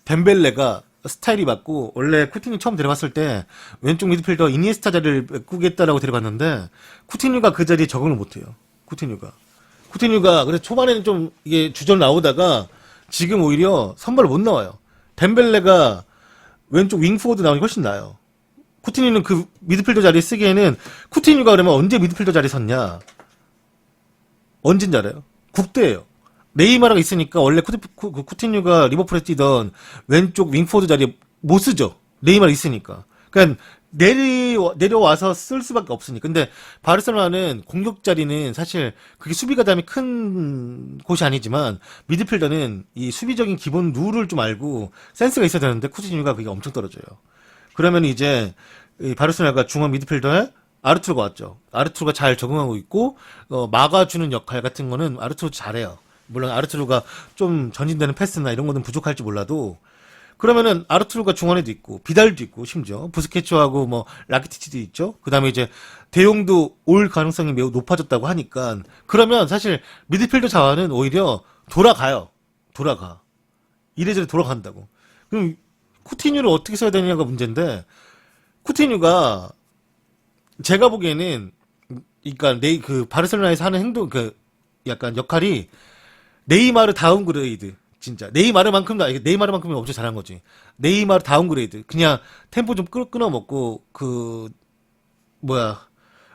덴벨레가 스타일이 맞고, 원래 쿠티뉴 처음 데려갔을 때 왼쪽 미드필더 이니에스타 자리를 꾸겠다라고 데려갔는데, 쿠티뉴가 그 자리에 적응을 못해요. 쿠티뉴가 그래서 초반에는 좀 이게 주전 나오다가 지금 오히려 선발을 못 나와요. 덴벨레가 왼쪽 윙포워드 나오는 게 훨씬 나아요. 쿠티뉴는 그 미드필더 자리에 쓰기에는, 쿠티뉴가 그러면 언제 미드필더 자리에 섰냐? 언젠지 알아요? 국대예요. 네이마르가 있으니까 원래 쿠티뉴가 리버풀에 뛰던 왼쪽 윙포워드 자리에 못 쓰죠. 네이마르 있으니까. 그러니까 내려와서 쓸 수밖에 없으니까. 근데 바르셀로나는 공격 자리는 사실 그게 수비 가담이 큰 곳이 아니지만, 미드필더는 이 수비적인 기본 룰을 좀 알고 센스가 있어야 되는데 쿠티뉴가 그게 엄청 떨어져요. 그러면 이제 이 바르셀로나가 중앙 미드필더에 아르투르가 왔죠. 아르투르가 잘 적응하고 있고, 막아주는 역할 같은 거는 아르투르 잘해요. 물론 아르투르가 좀 전진되는 패스나 이런 거는 부족할지 몰라도, 그러면은 아르투르가 중원에도 있고 비달도 있고 심지어 부스케츠하고 뭐 라키티치도 있죠. 그다음에 이제 대용도 올 가능성이 매우 높아졌다고 하니까, 그러면 사실 미드필더 자원은 오히려 돌아가 이래저래 돌아간다고. 그럼 쿠티뉴를 어떻게 써야 되느냐가 문제인데, 쿠티뉴가 제가 보기에는, 그러니까 그 바르셀로나에서 하는 행동, 그 약간 역할이 네이마르 다운그레이드. 진짜 네이마르만큼은 엄청 잘한 거지. 네이마르 다운그레이드. 그냥 템포 좀 끊어 먹고, 그 뭐야,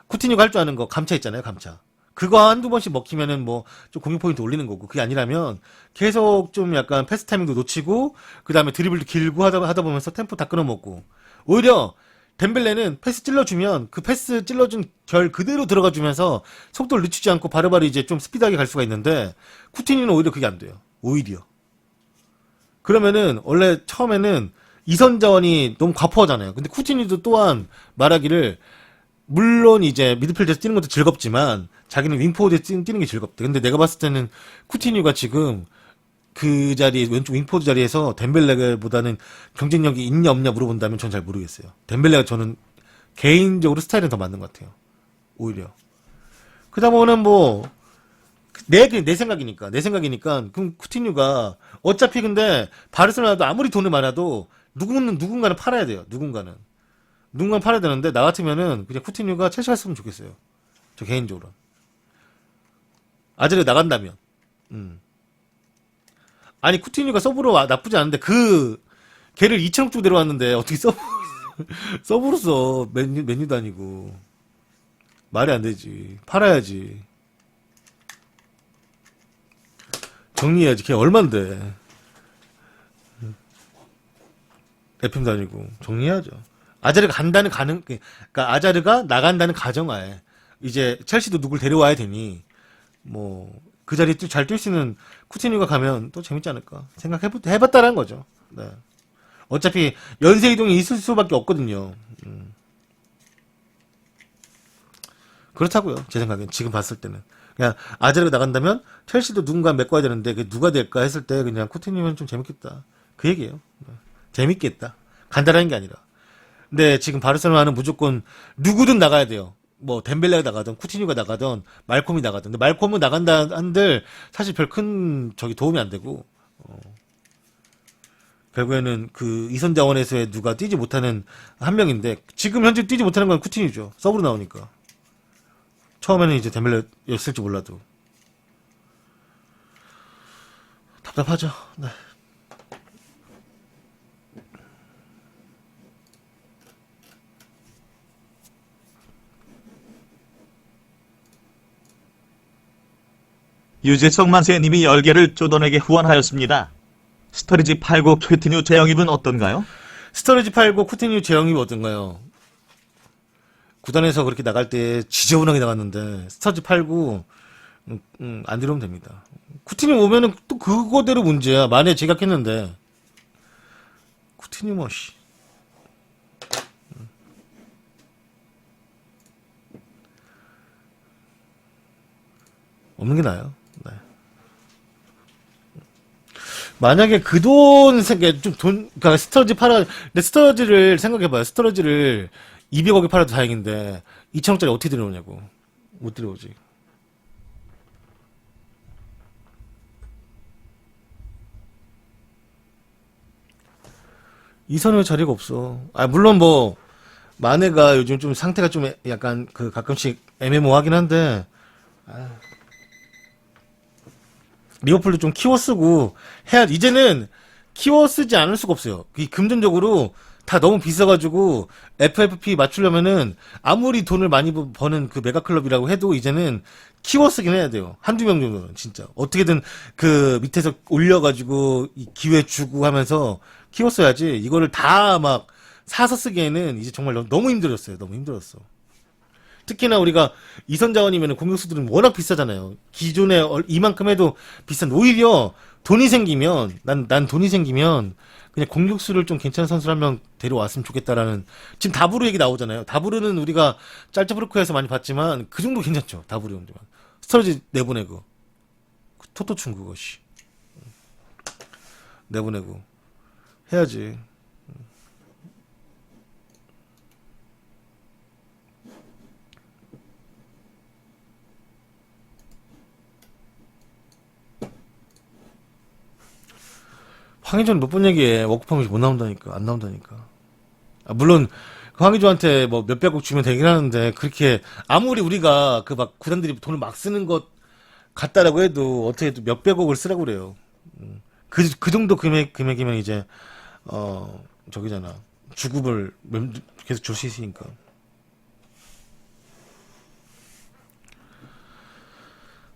쿠티뉴가 할 줄 아는 거 감차 있잖아요. 감차. 그거 한두 번씩 먹히면은 뭐 좀 공격 포인트 올리는 거고, 그게 아니라면 계속 좀 약간 패스 타이밍도 놓치고, 그 다음에 드리블도 길고 하다 보면서 템포 다 끊어 먹고, 오히려 덴벨레는 패스 찔러주면 그 패스 찔러준 결 그대로 들어가주면서 속도를 늦추지 않고 바로바로 이제 좀 스피드하게 갈 수가 있는데, 쿠티뉴는 오히려 그게 안 돼요. 오히려. 그러면은 원래 처음에는 이선 자원이 너무 과포하잖아요. 근데 쿠티뉴도 또한 말하기를, 물론 이제 미드필드에서 뛰는 것도 즐겁지만 자기는 윙포워드에 뛰는 게 즐겁대. 근데 내가 봤을 때는 쿠티뉴가 지금 그 자리, 왼쪽 윙포워드 자리에서 덴벨레보다는 경쟁력이 있냐 없냐 물어본다면 전 잘 모르겠어요. 덴벨레가 저는 개인적으로 스타일은 더 맞는 것 같아요. 오히려. 그러다 보면은 뭐 내 생각이니까 그럼 쿠티뉴가 어차피, 근데 바르셀로나도 아무리 돈을 많아도 누군가는 팔아야 돼요. 누군가는 팔아야 되는데, 나 같으면은 그냥 쿠티뉴가 첼시 갔으면 좋겠어요. 저 개인적으로. 아자르 나간다면. 아니 쿠티뉴가 서브로 나쁘지 않은데, 그 걔를 2천억 주고 데려왔는데 어떻게 서브로 써. 맨유도 아니고. 말이 안 되지. 팔아야지. 정리해야지. 걔 얼만데. FM도 아니고 정리해야죠. 아자르가 간다는 그러니까 아자르가 나간다는 가정하에 이제 첼시도 누굴 데려와야 되니 뭐 그 자리에 잘 뛸 수 있는 쿠티뉴가 가면 또 재밌지 않을까 해봤다라는 거죠. 네. 어차피 연쇄 이동이 있을 수밖에 없거든요. 그렇다고요. 제 생각엔 지금 봤을 때는 그냥 아자르가 나간다면 첼시도 누군가 메꿔야 되는데 그 누가 될까 했을 때 그냥 쿠티뉴면 좀 재밌겠다 그 얘기예요. 네. 재밌겠다 간단한 게 아니라. 근데 지금 바르셀로나는 무조건 누구든 나가야 돼요. 뭐 덴벨레가 나가든 쿠티뉴가 나가든 말콤이 나가든. 근데 말콤은 나간다 한들 사실 별 큰 저기 도움이 안 되고 결국에는 그 이선 자원에서의 누가 뛰지 못하는 한 명인데 지금 현재 뛰지 못하는 건 쿠티뉴죠. 서브로 나오니까. 처음에는 이제 덴벨레였을지 몰라도 답답하죠. 네. 유재석 만세님이 10개를 조던에게 후원하였습니다. 스터리지 팔고 쿠티뉴 재영입은 어떤가요? 스터리지 팔고 쿠티뉴 재영입이 어떤가요? 구단에서 그렇게 나갈 때 지저분하게 나갔는데 스터리지 팔고 안 들어오면 됩니다. 쿠티뉴 오면은 또 그거대로 문제야. 만에 제각했는데 쿠티뉴 뭐 씨. 없는 게 나아요. 네. 만약에 그 돈 생각 그러니까 스터러지 팔아. 근데 스터러지를 생각해봐요. 스터러지를 200억에 팔아도 다행인데 2천억짜리 어떻게 들어오냐고. 못 들어오지. 이선의 자리가 없어. 아 물론 뭐 마네가 요즘 좀 상태가 좀 약간 그 가끔씩 애매모호하긴 한데. 리버풀도 좀 키워 쓰고 해야 이제는 키워 쓰지 않을 수가 없어요. 이 금전적으로 다 너무 비싸가지고 FFP 맞추려면은 아무리 돈을 많이 버는 그 메가클럽이라고 해도 이제는 키워 쓰긴 해야 돼요. 한두 명 정도는 진짜 어떻게든 그 밑에서 올려가지고 기회 주고 하면서 키워 써야지. 이거를 다 막 사서 쓰기에는 이제 정말 너무 힘들었어요. 너무 힘들었어. 특히나 우리가 이선 자원이면 공격수들은 워낙 비싸잖아요. 기존에 이만큼 해도 비싼. 오히려 돈이 생기면 난 돈이 생기면 그냥 공격수를 좀 괜찮은 선수를 한 명 데려왔으면 좋겠다라는. 지금 다부르 얘기 나오잖아요. 다부르는 우리가 짤짜브르크에서 많이 봤지만 그 정도 괜찮죠. 다부르 정도면. 스터러지 내보내고 토토충 그거 씨 내보내고 해야지. 황의조는 몇 번 얘기해. 워크펌이 못 나온다니까. 안 나온다니까. 아, 물론 그 황의조한테 뭐 몇백억 주면 되긴 하는데 그렇게 아무리 우리가 그 막 구단들이 돈을 막 쓰는 것 같다라고 해도 어떻게 또 몇백억을 쓰라고 그래요. 그 정도 금액이면 이제 저기잖아. 주급을 계속 줄 수 있으니까.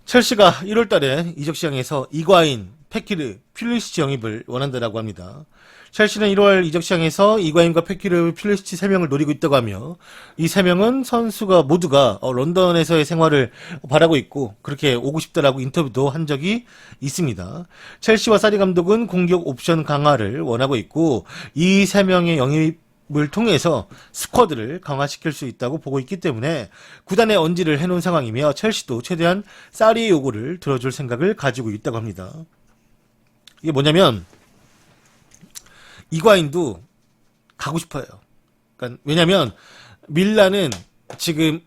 첼시가 1월달에 이적 시장에서 이과인, 페키르, 퓰리시치 영입을 원한다라고 합니다. 첼시는 1월 이적 시장에서 이과인과 페키르, 퓰리시치 3명을 노리고 있다고 하며 이 3명은 선수가 모두가 런던에서의 생활을 바라고 있고 그렇게 오고 싶다라고 인터뷰도 한 적이 있습니다. 첼시와 사리 감독은 공격 옵션 강화를 원하고 있고 이 3명의 영입을 통해서 스쿼드를 강화시킬 수 있다고 보고 있기 때문에 구단에 언지를 해놓은 상황이며 첼시도 최대한 사리의 요구를 들어줄 생각을 가지고 있다고 합니다. 이게 뭐냐면 이과인도 가고 싶어요. 그러니까 왜냐면 밀란은 지금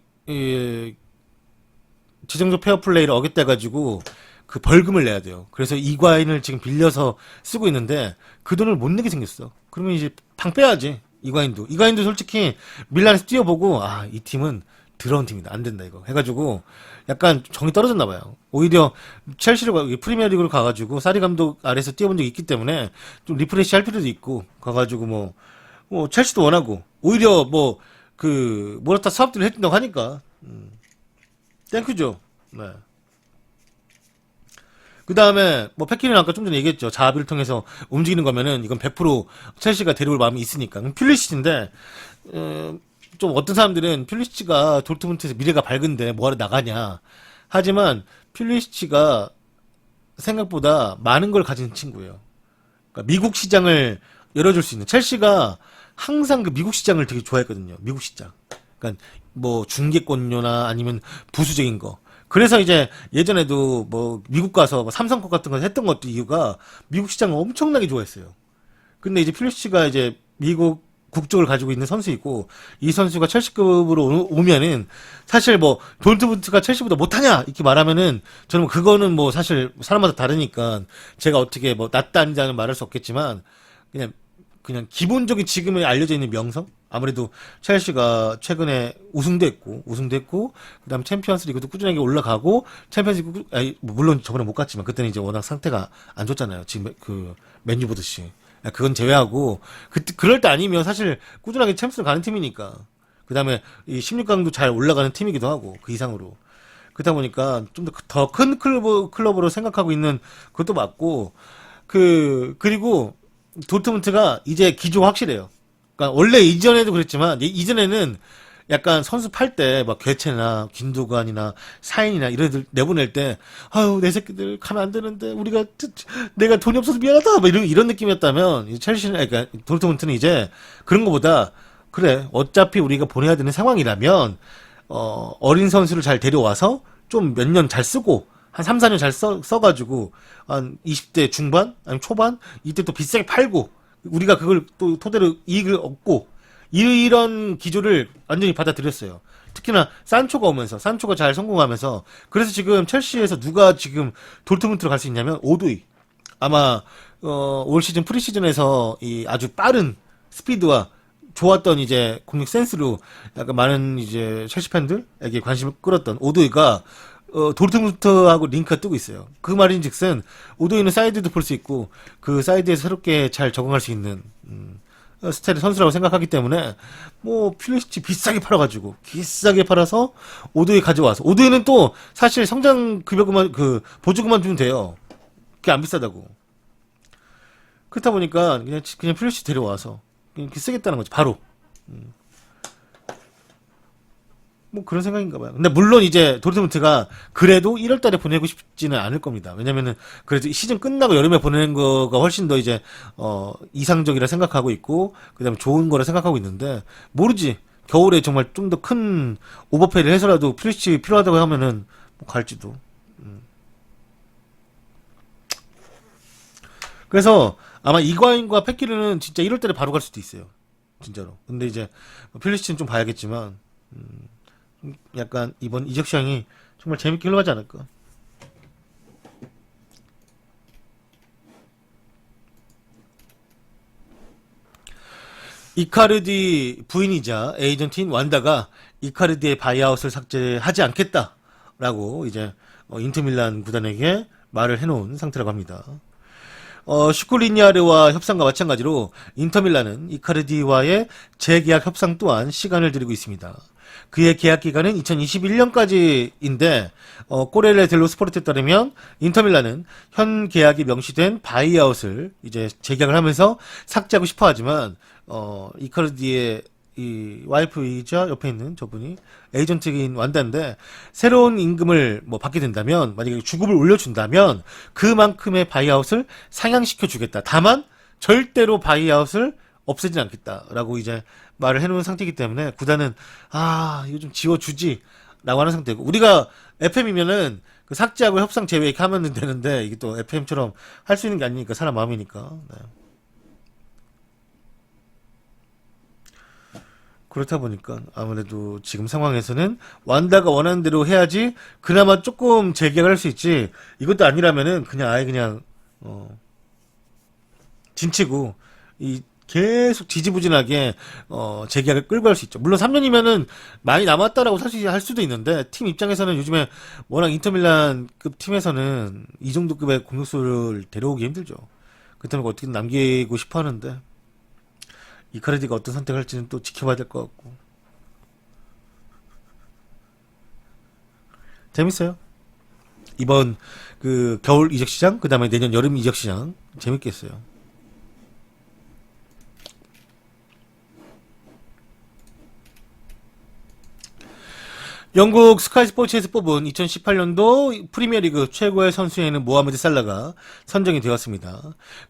재정적 페어플레이를 어겼다가지고 그 벌금을 내야 돼요. 그래서 이과인을 지금 빌려서 쓰고 있는데 그 돈을 못 내게 생겼어. 그러면 이제 방 빼야지. 이과인도 솔직히 밀란에서 뛰어보고 이 팀은 더러운 팀이다. 안 된다 이거 해가지고 약간 정이 떨어졌나 봐요. 오히려 첼시를 프리미어리그로 가가지고 사리 감독 아래서 뛰어본 적이 있기 때문에 좀 리프레시 할 필요도 있고 가가지고 뭐 첼시도 원하고 오히려 뭐 그 모라타 사업들을 해준다고 하니까 땡큐죠. 네. 그 다음에 뭐 패키는 아까 좀 전에 얘기했죠. 자합의를 통해서 움직이는 거면은 이건 100% 첼시가 데려올 마음이 있으니까. 그럼 퓰리시치인데 좀 어떤 사람들은 퓰리시치가 도르트문트에서 미래가 밝은데 뭐하러 나가냐. 하지만 퓰리시치가 생각보다 많은 걸 가진 친구예요. 그러니까 미국 시장을 열어줄 수 있는, 첼시가 항상 그 미국 시장을 되게 좋아했거든요. 미국 시장. 그러니까 뭐 중개권료나 아니면 부수적인 거. 그래서 이제 예전에도 뭐 미국 가서 뭐 삼성컵 같은 거 했던 것도 이유가 미국 시장을 엄청나게 좋아했어요. 근데 이제 퓰리시치가 이제 미국 국적을 가지고 있는 선수이고, 이 선수가 첼시급으로 오면은 사실 뭐 도르트문트가 첼시보다 못하냐 이렇게 말하면은 저는 뭐 그거는 뭐 사실 사람마다 다르니까 제가 어떻게 뭐 낫다 아니다는 말할 수 없겠지만, 그냥 기본적인 지금에 알려져 있는 명성, 아무래도 첼시가 최근에 우승도 했고 그다음 챔피언스리그도 꾸준하게 올라가고, 챔피언스리그 뭐 물론 저번에 못 갔지만 그때는 이제 워낙 상태가 안 좋잖아요. 지금 그 맨유 보듯이. 그건 제외하고, 그럴 때 아니면 사실 꾸준하게 챔스를 가는 팀이니까. 그 다음에 이 16강도 잘 올라가는 팀이기도 하고, 그 이상으로. 그러다 보니까 좀 더 큰 클럽으로 생각하고 있는 것도 맞고, 그리고 도트문트가 이제 기조가 확실해요. 그러니까 원래 이전에도 그랬지만, 이전에는 약간 선수 팔 때 막 괴체나 김두관이나 사인이나 이런 애들 내보낼 때, 아유 내 새끼들 가면 안 되는데 내가 돈이 없어서 미안하다 뭐 이런 느낌이었다면, 이 첼시는, 그러니까 도르트문트는 이제 그런 거보다, 그래 어차피 우리가 보내야 되는 상황이라면 어린 선수를 잘 데려와서 좀 몇 년 잘 쓰고 한 3, 4년 잘 써가지고 한 20대 중반 아니면 초반 이때 또 비싸게 팔고 우리가 그걸 또 토대로 이익을 얻고, 이런 기조를 완전히 받아들였어요. 특히나 산초가 잘 성공하면서. 그래서 지금 첼시에서 누가 지금 도르트문트로 갈 수 있냐면 오도이. 아마 올 시즌 프리시즌에서 이 아주 빠른 스피드와 좋았던 이제 공격 센스로 약간 많은 이제 첼시 팬들에게 관심을 끌었던 오도이가 도르트문트하고 링크가 뜨고 있어요. 그 말인즉슨 오도이는 사이드도 볼 수 있고 그 사이드에서 새롭게 잘 적응할 수 있는 스타일의 선수라고 생각하기 때문에, 뭐 퓰리시치 비싸게 팔아서 오도이 가져와서, 오도이는 또 사실 성장 급여금만 보조금만 주면 돼요. 그게 안 비싸다고. 그렇다 보니까 그냥 퓰리시치 데려와서 그냥 쓰겠다는 거지 바로. 뭐 그런 생각인가 봐요. 근데 물론 이제 도르트문트가 그래도 1월 달에 보내고 싶지는 않을 겁니다. 왜냐면은 그래도 시즌 끝나고 여름에 보내는 거가 훨씬 더 이제 이상적이라 생각하고 있고, 그다음에 좋은 거라 생각하고 있는데, 모르지. 겨울에 정말 좀 더 큰 오버페이를 해서라도 퓰리시치 필요하다고 하면은 뭐 갈지도. 그래서 아마 이과인과 패키르는 진짜 1월 달에 바로 갈 수도 있어요. 진짜로. 근데 이제 퓰리시치는 좀 봐야겠지만, 약간 이번 이적 시장이 정말 재밌게 흘러가지 않을까. 이카르디 부인이자 에이전트인 완다가 이카르디의 바이아웃을 삭제하지 않겠다라고 이제 인터밀란 구단에게 말을 해놓은 상태라고 합니다. 슈크리니아르와 협상과 마찬가지로 인터밀란은 이카르디와의 재계약 협상 또한 시간을 들이고 있습니다. 그의 계약 기간은 2021년까지인데, 꼬렐레 델로 스포르트에 따르면 인터밀란은 현 계약이 명시된 바이아웃을 이제 재계약을 하면서 삭제하고 싶어 하지만, 이카르디의 이 와이프이자 옆에 있는 저분이 에이전트인 완다인데, 새로운 임금을 뭐 받게 된다면, 만약에 주급을 올려준다면 그만큼의 바이아웃을 상향시켜 주겠다. 다만 절대로 바이아웃을 없애진 않겠다라고 이제 말을 해놓은 상태이기 때문에, 구단은 이거 좀 지워주지 라고 하는 상태고, 우리가 FM이면은 그 삭제하고 협상 제외 이렇게 하면 되는데, 이게 또 FM처럼 할 수 있는 게 아니니까, 사람 마음이니까. 네. 그렇다 보니까 아무래도 지금 상황에서는 완다가 원하는 대로 해야지 그나마 조금 재계약을 할 수 있지, 이것도 아니라면은 그냥 아예 그냥 진치고 계속 지지부진하게 재계약을 끌고 갈 수 있죠. 물론 3년이면은 많이 남았다라고 사실 할 수도 있는데, 팀 입장에서는 요즘에 워낙 인터밀란급 팀에서는 이 정도 급의 공격수를 데려오기 힘들죠. 그때는 어떻게든 남기고 싶어 하는데, 이카르디가 어떤 선택을 할지는 또 지켜봐야 될 것 같고. 재밌어요. 이번 그 겨울 이적 시장, 그 다음에 내년 여름 이적 시장 재밌겠어요. 영국 스카이 스포츠에서 뽑은 2018년도 프리미어리그 최고의 선수에는 모하메드 살라가 선정이 되었습니다.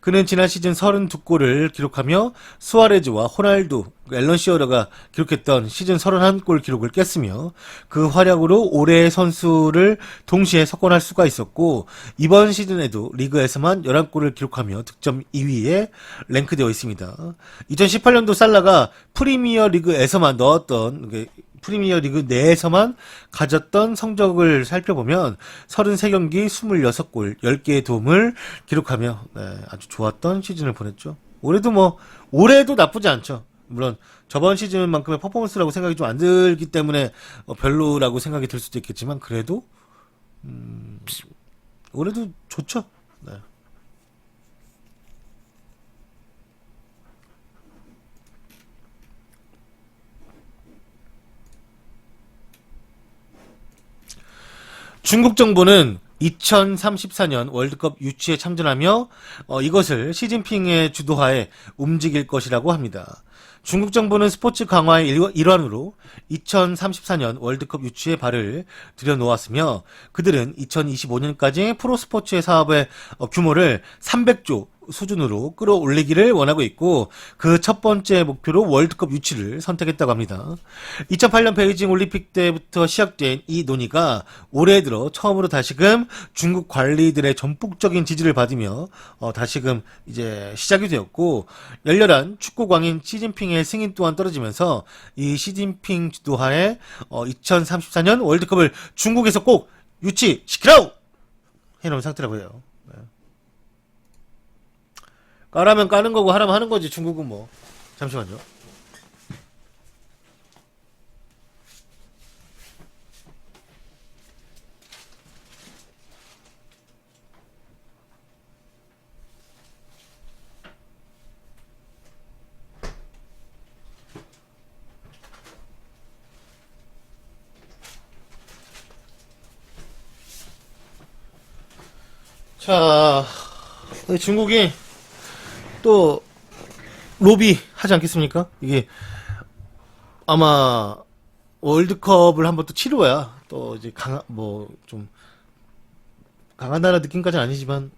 그는 지난 시즌 32골을 기록하며 수아레즈와 호날두, 앨런 시어러가 기록했던 시즌 31골 기록을 깼으며 그 활약으로 올해의 선수를 동시에 석권할 수가 있었고 이번 시즌에도 리그에서만 11골을 기록하며 득점 2위에 랭크되어 있습니다. 2018년도 살라가 프리미어리그에서만 넣었던 프리미어리그 내에서만 가졌던 성적을 살펴보면 33경기 26골 10개의 도움을 기록하며 아주 좋았던 시즌을 보냈죠. 올해도 나쁘지 않죠. 물론 저번 시즌만큼의 퍼포먼스라고 생각이 좀 안 들기 때문에 별로라고 생각이 들 수도 있겠지만 그래도 올해도 좋죠. 네. 중국 정부는 2034년 월드컵 유치에 참전하며 이것을 시진핑의 주도하에 움직일 것이라고 합니다. 중국 정부는 스포츠 강화의 일환으로 2034년 월드컵 유치에 발을 들여놓았으며 그들은 2025년까지 프로스포츠의 사업의 규모를 300조 수준으로 끌어올리기를 원하고 있고 그 첫 번째 목표로 월드컵 유치를 선택했다고 합니다. 2008년 베이징 올림픽 때부터 시작된 이 논의가 올해 들어 처음으로 다시금 중국 관리들의 전폭적인 지지를 받으며 다시금 이제 시작이 되었고 열렬한 축구광인 시진핑의 승인 또한 떨어지면서 이 시진핑 주도하에 2034년 월드컵을 중국에서 꼭 유치시키라고 해놓은 상태라고 해요. 까라면 까는 거고 하라면 하는 거지. 중국은 뭐. 잠시만요. 자, 중국이 또 로비 하지 않겠습니까? 이게 아마 월드컵을 한번 또 치러야 또 이제 좀 강한 나라 느낌까지는 아니지만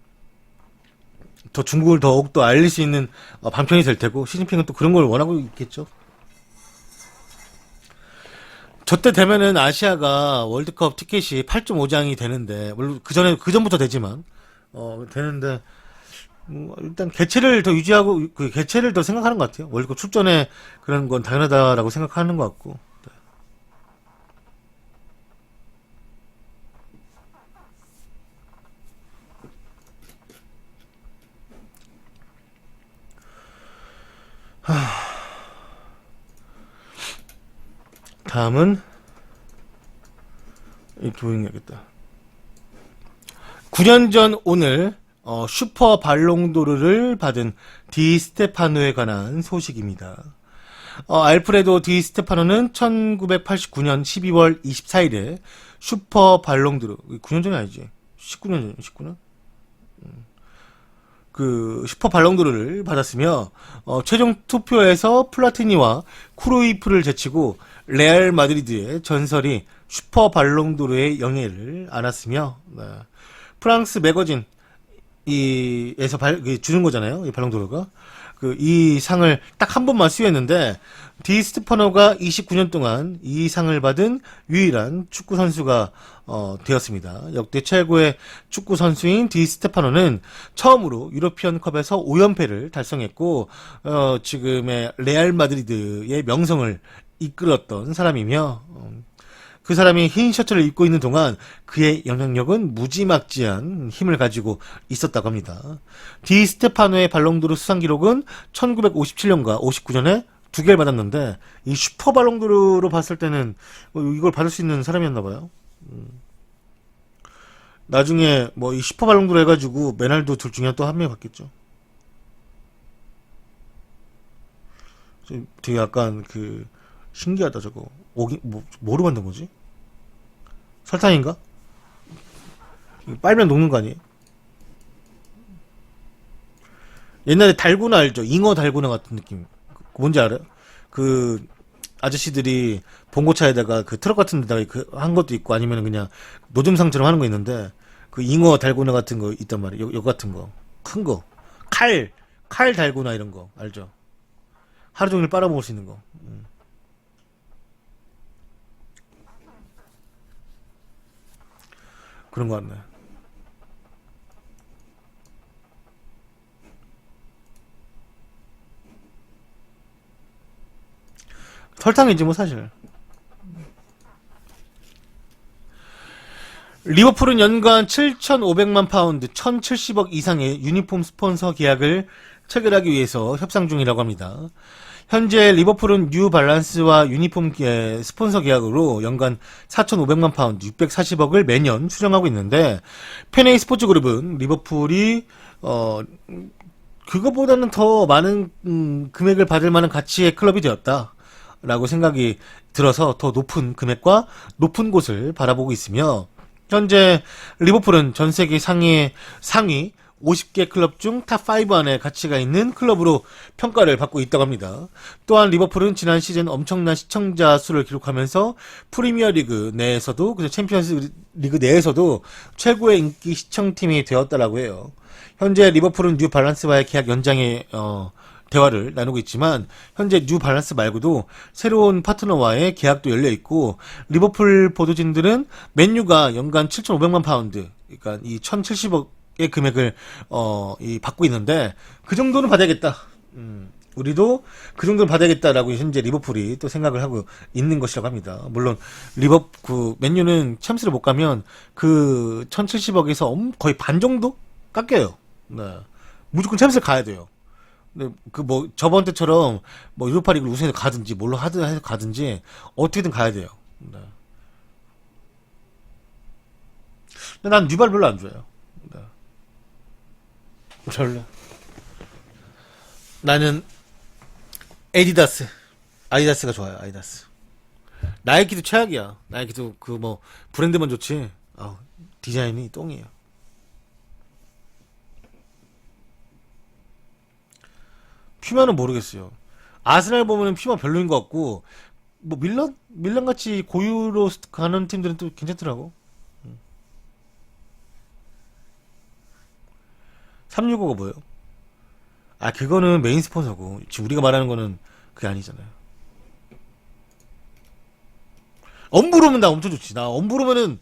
더 중국을 더욱더 알릴 수 있는 방편이 될 테고 시진핑은 또 그런 걸 원하고 있겠죠. 저때 되면은 아시아가 월드컵 티켓이 8.5장이 되는데 물론 그전부터 되지만 되는데 일단 개최를 더 유지하고 그 개최를 더 생각하는 것 같아요. 월드컵 출전에 그런 건 당연하다라고 생각하는 것 같고. 네. 다음은 이렇게 보여야겠다. 9년 전 오늘 슈퍼 발롱도르를 받은 디 스테파노에 관한 소식입니다. 알프레도 디 스테파노는 1989년 12월 24일에 슈퍼 발롱도르 9년 전이 아니지 19년 전 19년 그 슈퍼 발롱도르를 받았으며 최종 투표에서 플라티니와 크루이프를 제치고 레알 마드리드의 전설이 슈퍼 발롱도르의 영예를 안았으며 프랑스 매거진 에서 주는 거잖아요. 이 발롱도르가. 이 상을 딱 한 번만 수여했는데, 디 스테파노가 29년 동안 이 상을 받은 유일한 축구 선수가, 되었습니다. 역대 최고의 축구 선수인 디 스테파노는 처음으로 유러피언컵에서 5연패를 달성했고, 지금의 레알 마드리드의 명성을 이끌었던 사람이며, 그 사람이 흰 셔츠를 입고 있는 동안 그의 영향력은 무지막지한 힘을 가지고 있었다고 합니다. 디 스테파노의 발롱도르 수상 기록은 1957년과 59년에 2개를 받았는데 이 슈퍼 발롱도르로 봤을 때는 이걸 받을 수 있는 사람이었나 봐요. 나중에 뭐 이 슈퍼 발롱도르 해가지고 메날도 둘 중에 또 한 명 받겠죠. 되게 약간 신기하다 저거. 뭐로 만든 거지? 설탕인가? 빨면 녹는 거 아니에요? 옛날에 달고나 알죠? 잉어 달고나 같은 느낌. 뭔지 알아요? 그 아저씨들이 봉고차에다가 그 트럭 같은 데다가 한 것도 있고 아니면 그냥 노점상처럼 하는 거 있는데 그 잉어 달고나 같은 거 있단 말이에요. 요 같은 거. 큰 거. 칼 달고나 이런 거 알죠? 하루 종일 빨아먹을 수 있는 거. 그런 거 같네. 설탕이지 뭐 사실. 리버풀은 연간 7,500만 파운드, 1,070억 이상의 유니폼 스폰서 계약을 체결하기 위해서 협상 중이라고 합니다. 현재 리버풀은 뉴 발란스와 유니폼 스폰서 계약으로 연간 4,500만 파운드, 640억을 매년 수령하고 있는데 페네이 스포츠 그룹은 리버풀이 그거보다는 더 많은 금액을 받을 만한 가치의 클럽이 되었다. 라고 생각이 들어서 더 높은 금액과 높은 곳을 바라보고 있으며 현재 리버풀은 전 세계 상위 50개 클럽 중 탑5 안에 가치가 있는 클럽으로 평가를 받고 있다고 합니다. 또한 리버풀은 지난 시즌 엄청난 시청자 수를 기록하면서 프리미어리그 내에서도 그래서 챔피언스 리그 내에서도 최고의 인기 시청팀이 되었다라고 해요. 현재 리버풀은 뉴 발란스와의 계약 연장에 대화를 나누고 있지만 현재 뉴 발란스 말고도 새로운 파트너와의 계약도 열려 있고 리버풀 보도진들은 맨유가 연간 7,500만 파운드, 그러니까 이 1,070억의 금액을 받고 있는데 그 정도는 받아야겠다. 우리도 그 정도는 받아야겠다라고 현재 리버풀이 또 생각을 하고 있는 것이라고 합니다. 물론 맨유는 챔스를 못 가면 그 1,070억에서 거의 반 정도 깎여요. 네. 무조건 챔스를 가야 돼요. 근데 저번 때처럼 유로파리그를 우승해서 가든지 뭘로 해서 가든지 어떻게든 가야 돼요. 네. 근데 난 뉴발 별로 안 좋아해요. 네. 별로. 나는 아디다스가 좋아요. 아디다스. 나이키도 최악이야. 나이키도 브랜드만 좋지. 디자인이 똥이에요. 퓨마는 모르겠어요. 아스날 보면은 퓨마 별로인 것 같고, 밀란 같이 고유로 가는 팀들은 또 괜찮더라고. 365가 뭐예요? 그거는 메인 스폰서고, 지금 우리가 말하는 거는 그게 아니잖아요. 엄브로면 나 엄청 좋지. 나 엄브로면은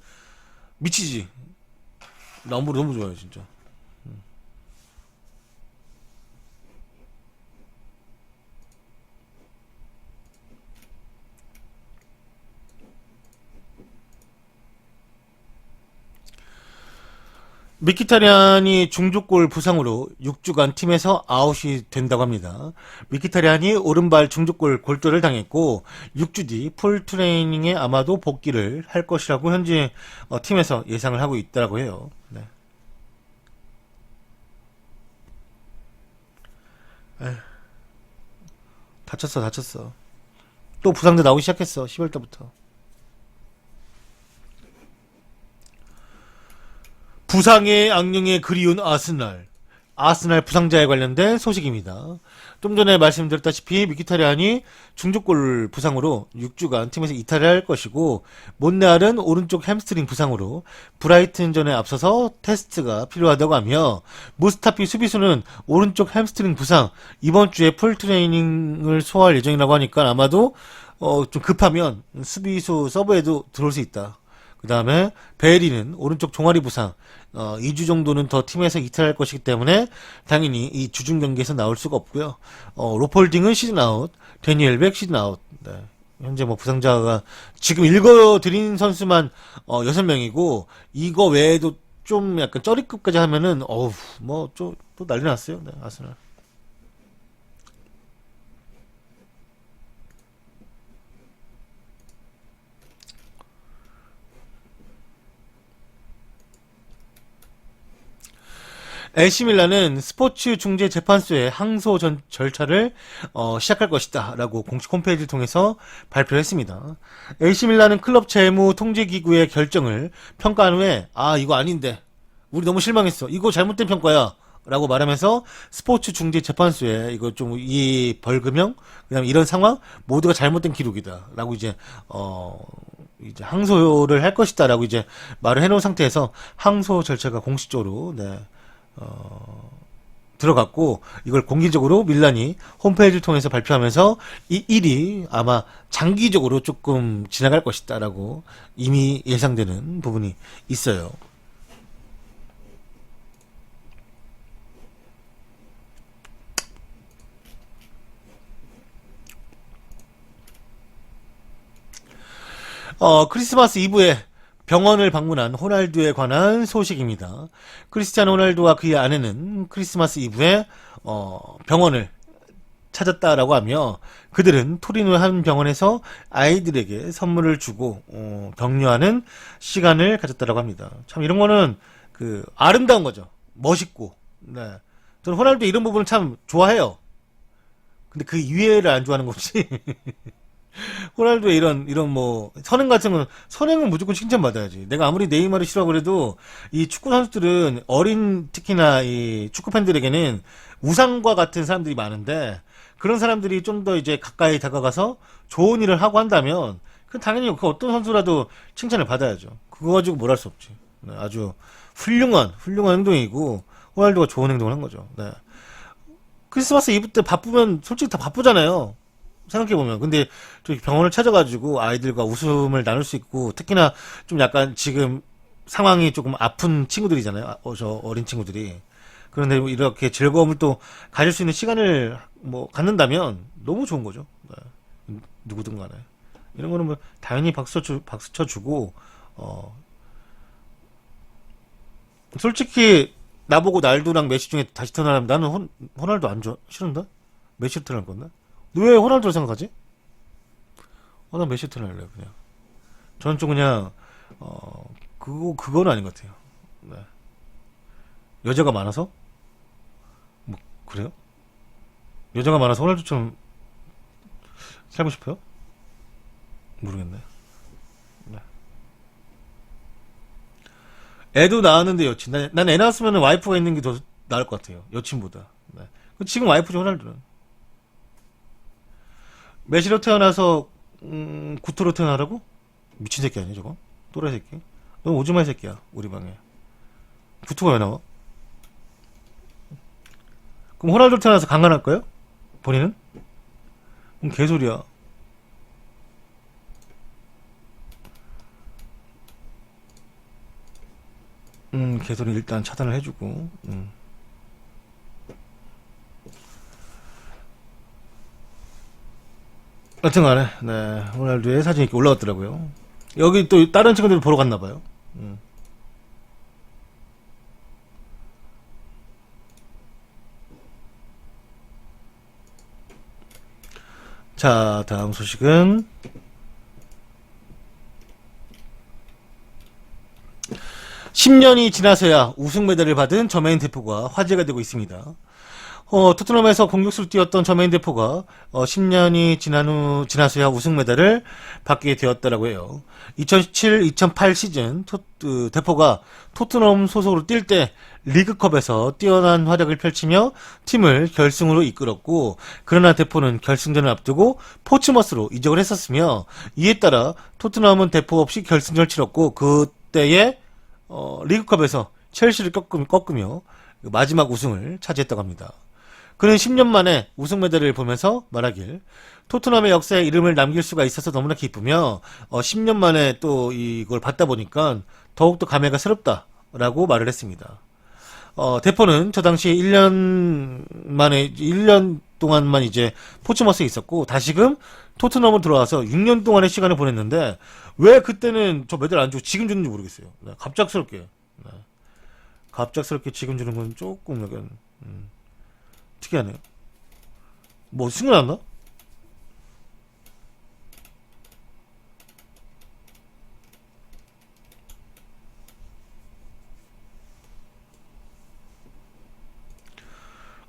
미치지. 나 엄브로 너무 좋아요, 진짜. 미키타리안이 중족골 부상으로 6주간 팀에서 아웃이 된다고 합니다. 미키타리안이 오른발 중족골 골절을 당했고 6주 뒤 풀 트레이닝에 아마도 복귀를 할 것이라고 현재 팀에서 예상을 하고 있다고 해요. 네. 다쳤어. 또 부상도 나오기 시작했어. 10월 달부터. 부상의 악령에 그리운 아스날 부상자에 관련된 소식입니다. 좀 전에 말씀드렸다시피 미키타리안이 중족골 부상으로 6주간 팀에서 이탈할 것이고 몬레알은 오른쪽 햄스트링 부상으로 브라이튼전에 앞서서 테스트가 필요하다고 하며 무스타피 수비수는 오른쪽 햄스트링 부상 이번 주에 풀 트레이닝을 소화할 예정이라고 하니까 아마도 좀 급하면 수비수 서브에도 들어올 수 있다. 그 다음에 베리는 오른쪽 종아리 부상 2주 정도는 더 팀에서 이탈할 것이기 때문에 당연히 이 주중 경기에서 나올 수가 없고요. 로폴딩은 시즌 아웃, 데니엘백 시즌 아웃. 네. 현재 부상자가 지금 읽어드린 선수만 6명이고 이거 외에도 좀 약간 쩌리급까지 하면은 또 난리 났어요. 네, 아스날. AC 밀란은 스포츠 중재 재판소의 항소 절차를 시작할 것이다 라고 공식 홈페이지를 통해서 발표했습니다. AC 밀란은 클럽 재무 통제기구의 결정을 평가한 후에 이거 아닌데 우리 너무 실망했어. 이거 잘못된 평가야. 라고 말하면서 스포츠 중재 재판소에 이거 좀 이 벌금형, 그다음에 이런 상황 모두가 잘못된 기록이다. 라고 이제 항소를 할 것이다라고 이제 말을 해놓은 상태에서 항소 절차가 공식적으로 들어갔고, 이걸 공개적으로 밀란이 홈페이지를 통해서 발표하면서 이 일이 아마 장기적으로 조금 지나갈 것이다라고 이미 예상되는 부분이 있어요. 크리스마스 이브에 병원을 방문한 호날두에 관한 소식입니다. 크리스티아노 호날두와 그의 아내는 크리스마스 이브에 병원을 찾았다라고 하며, 그들은 토리노 한 병원에서 아이들에게 선물을 주고 격려하는 시간을 가졌다라고 합니다. 참 이런 거는 그 아름다운 거죠. 멋있고. 네. 저는 호날두 이런 부분을 참 좋아해요. 근데 그 이외를 안 좋아하는 거지. 호날두의 이런 뭐 선행 같은 건, 선행은 무조건 칭찬받아야지. 내가 아무리 네이마르 싫어하고 그래도 이 축구 선수들은, 특히나 이 축구 팬들에게는 우상과 같은 사람들이 많은데, 그런 사람들이 좀 더 이제 가까이 다가가서 좋은 일을 하고 한다면 그 당연히 그 어떤 선수라도 칭찬을 받아야죠. 그거 가지고 뭘 할 수 없지. 네, 아주 훌륭한 행동이고, 호날두가 좋은 행동을 한 거죠. 네. 크리스마스 이브 때 바쁘면 솔직히 다 바쁘잖아요. 생각해보면. 근데 저기 병원을 찾아가지고 아이들과 웃음을 나눌 수 있고, 특히나 좀 약간 지금 상황이 조금 아픈 친구들이잖아요. 저 어린 친구들이. 그런데 이렇게 즐거움을 또 가질 수 있는 시간을 뭐 갖는다면 너무 좋은 거죠. 네. 누구든 간에. 이런 거는 뭐 당연히 박수 쳐주고, 솔직히 나보고 날두랑 메시 중에 다시 태어나면 나는 호날두 안 좋아. 싫은데? 메시로 태어날 건데? 너 왜 호날두를 생각하지? 난 메시 태어날래 그냥. 저는 좀 그냥 그거는 아닌 것 같아요. 네. 여자가 많아서? 뭐 그래요? 여자가 많아서 호날두처럼 살고 싶어요? 모르겠네. 네. 애도 낳았는데 여친. 난 애 낳았으면 와이프가 있는 게 더 나을 것 같아요. 여친보다. 네. 지금 와이프죠, 호날두는. 메시로 태어나서 구토로 태어나라고? 미친 새끼 아니야 저거? 또라이 새끼? 넌 오줌마이 새끼야 우리 방에. 구토가 왜 나와? 그럼 호날두 태어나서 강간할 거예요? 본인은? 그럼 개소리야. 개소리 일단 차단을 해주고. 여튼간에 네, 호날두의 사진이 이렇게 올라왔더라고요. 여기 또 다른 친구들 보러 갔나봐요. 자, 다음 소식은 10년이 지나서야 우승 메달을 받은 저메인 대포가 화제가 되고 있습니다. 토트넘에서 공격수를 뛰었던 저메인 대포가 10년이 지나서야 우승 메달을 받게 되었다라고 해요. 2017-2008 시즌 대포가 토트넘 소속으로 뛸 때 리그컵에서 뛰어난 활약을 펼치며 팀을 결승으로 이끌었고, 그러나 대포는 결승전을 앞두고 포츠머스로 이적을 했었으며, 이에 따라 토트넘은 대포 없이 결승전을 치렀고, 그때의 리그컵에서 첼시를 꺾으며 마지막 우승을 차지했다고 합니다. 그는 10년 만에 우승 메달을 보면서 말하길, 토트넘의 역사에 이름을 남길 수가 있어서 너무나 기쁘며 10년 만에 또 이걸 받다 보니까 더욱더 감회가 새롭다라고 말을 했습니다. 대포는 저 당시 1년 동안만 이제 포츠머스에 있었고, 다시금 토트넘으로 들어와서 6년 동안의 시간을 보냈는데, 왜 그때는 저 메달 안 주고 지금 주는지 모르겠어요. 네, 갑작스럽게 지금 주는 건 조금 약간 특이하네요. 뭐 승리났나?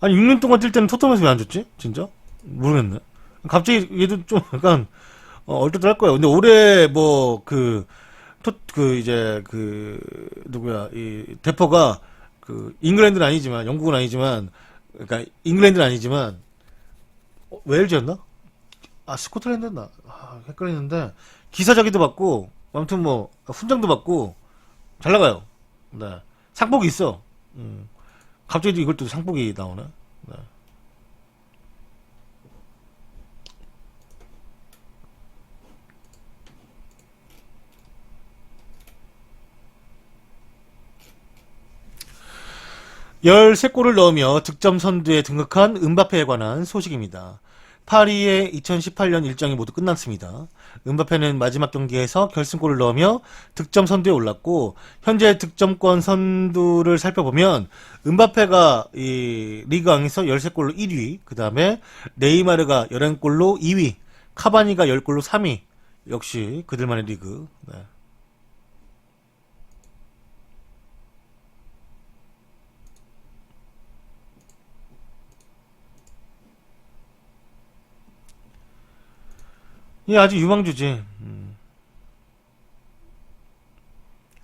아니 6년 동안 뛸 때는 토트넘에서 왜 안 줬지? 진짜? 모르겠네. 갑자기 얘도 좀 약간 얼떨떨할 거예요. 근데 올해 뭐 이제 누구야 이 대포가 잉글랜드는 아니지만 영국은 아니지만 그러니까 잉글랜드는 아니지만 웨일즈였나? 아 스코틀랜드였나? 아 헷갈리는데 기사자기도 받고 아무튼 뭐 훈장도 받고 잘 나가요. 네 상복이 있어. 갑자기 이걸 또 상복이 나오네. 네. 열세 골을 넣으며 득점 선두에 등극한 음바페에 관한 소식입니다. 파리의 2018년 일정이 모두 끝났습니다. 음바페는 마지막 경기에서 결승골을 넣으며 득점 선두에 올랐고 현재 득점권 선두를 살펴보면 음바페가 이 리그왕에서 13골로 1위, 그 다음에 네이마르가 11골로 2위, 카바니가 10골로 3위. 역시 그들만의 리그. 네. 이 아주 유망주지.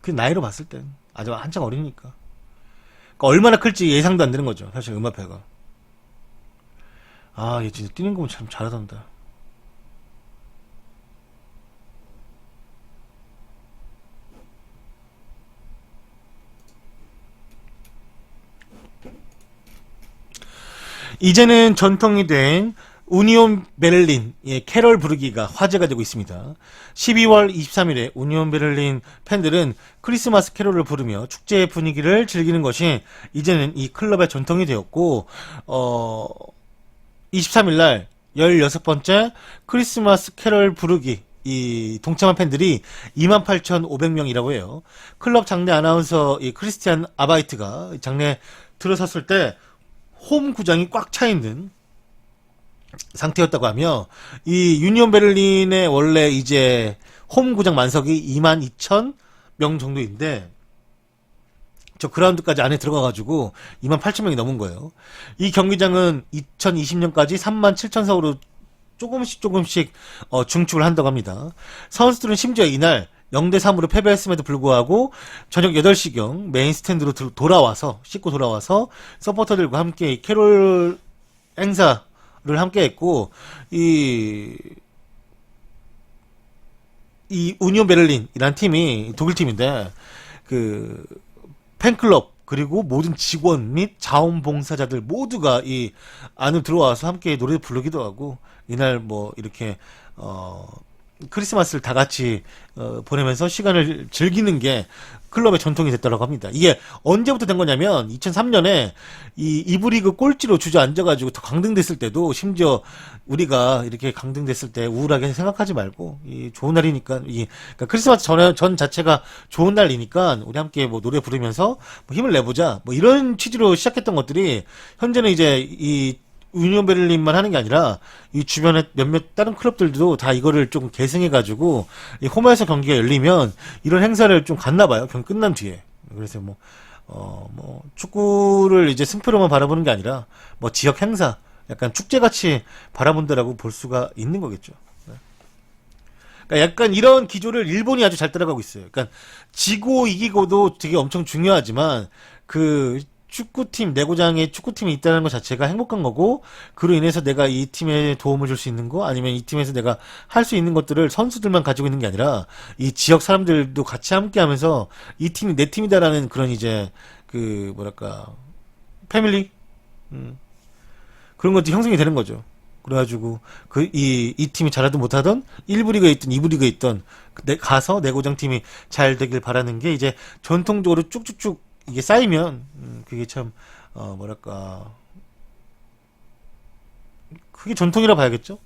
그 나이로 봤을 땐 아주 한창 어리니까. 그러니까 얼마나 클지 예상도 안 되는 거죠. 사실 음바페가. 아, 얘 진짜 뛰는 거 보면 참 잘하던데. 이제는 전통이 된 우니온 베를린의 캐럴 부르기가 화제가 되고 있습니다. 12월 23일에 우니온 베를린 팬들은 크리스마스 캐롤을 부르며 축제의 분위기를 즐기는 것이 이제는 이 클럽의 전통이 되었고 23일날 16번째 크리스마스 캐럴 부르기 이 동참한 팬들이 28,500명이라고 해요. 클럽 장내 아나운서 이 크리스티안 아바이트가 장내 들어섰을 때 홈 구장이 꽉 차 있는 상태였다고 하며 이 유니온 베를린의 원래 이제 홈 구장 만석이 22,000명 정도인데 저 그라운드까지 안에 들어가가지고 28,000명이 넘은 거예요. 이 경기장은 2020년까지 37,000석으로 조금씩 중축을 한다고 합니다. 선수들은 심지어 이날 0대3으로 패배했음에도 불구하고 저녁 8시경 메인 스탠드로 씻고 돌아와서 서포터들과 함께 이 캐롤 행사를 함께 했고 이 우니온 베를린이라는 팀이 독일 팀인데 그 팬클럽 그리고 모든 직원 및 자원봉사자들 모두가 이 안으로 들어와서 함께 노래 부르기도 하고 이날 뭐 이렇게 크리스마스를 다 같이 보내면서 시간을 즐기는 게 클럽의 전통이 됐다고 합니다. 이게 언제부터 된 거냐면 2003년에 이 이브리그 꼴찌로 주저앉아가지고 더 강등됐을 때도 심지어 우리가 이렇게 강등됐을 때 우울하게 생각하지 말고 이 좋은 날이니까 그러니까 크리스마스 전 자체가 좋은 날이니까 우리 함께 뭐 노래 부르면서 뭐 힘을 내보자 뭐 이런 취지로 시작했던 것들이 현재는 이제 이 유니온 베를린만 하는 게 아니라 이 주변에 몇몇 다른 클럽들도 다 이거를 좀 계승해가지고 이 홈에서 경기가 열리면 이런 행사를 좀 갔나 봐요. 경기 끝난 뒤에. 그래서 뭐 축구를 이제 승표로만 바라보는 게 아니라 뭐 지역 행사, 약간 축제같이 바라본다라고 볼 수가 있는 거겠죠. 네. 그러니까 약간 이런 기조를 일본이 아주 잘 따라가고 있어요. 그러니까 지고 이기고도 되게 엄청 중요하지만 그 축구팀, 내고장에 축구팀이 있다는 것 자체가 행복한 거고, 그로 인해서 내가 이 팀에 도움을 줄 수 있는 거, 아니면 이 팀에서 내가 할 수 있는 것들을 선수들만 가지고 있는 게 아니라, 이 지역 사람들도 같이 함께 하면서, 이 팀이 내 팀이다라는 그런 이제, 패밀리? 그런 것도 형성이 되는 거죠. 그래가지고, 이 팀이 잘하든 못하든, 1부 리그에 있든 2부 리그에 있든, 가서 내고장 팀이 잘 되길 바라는 게 이제 전통적으로 쭉쭉쭉 이게 쌓이면 그게 참 그게 전통이라 봐야겠죠.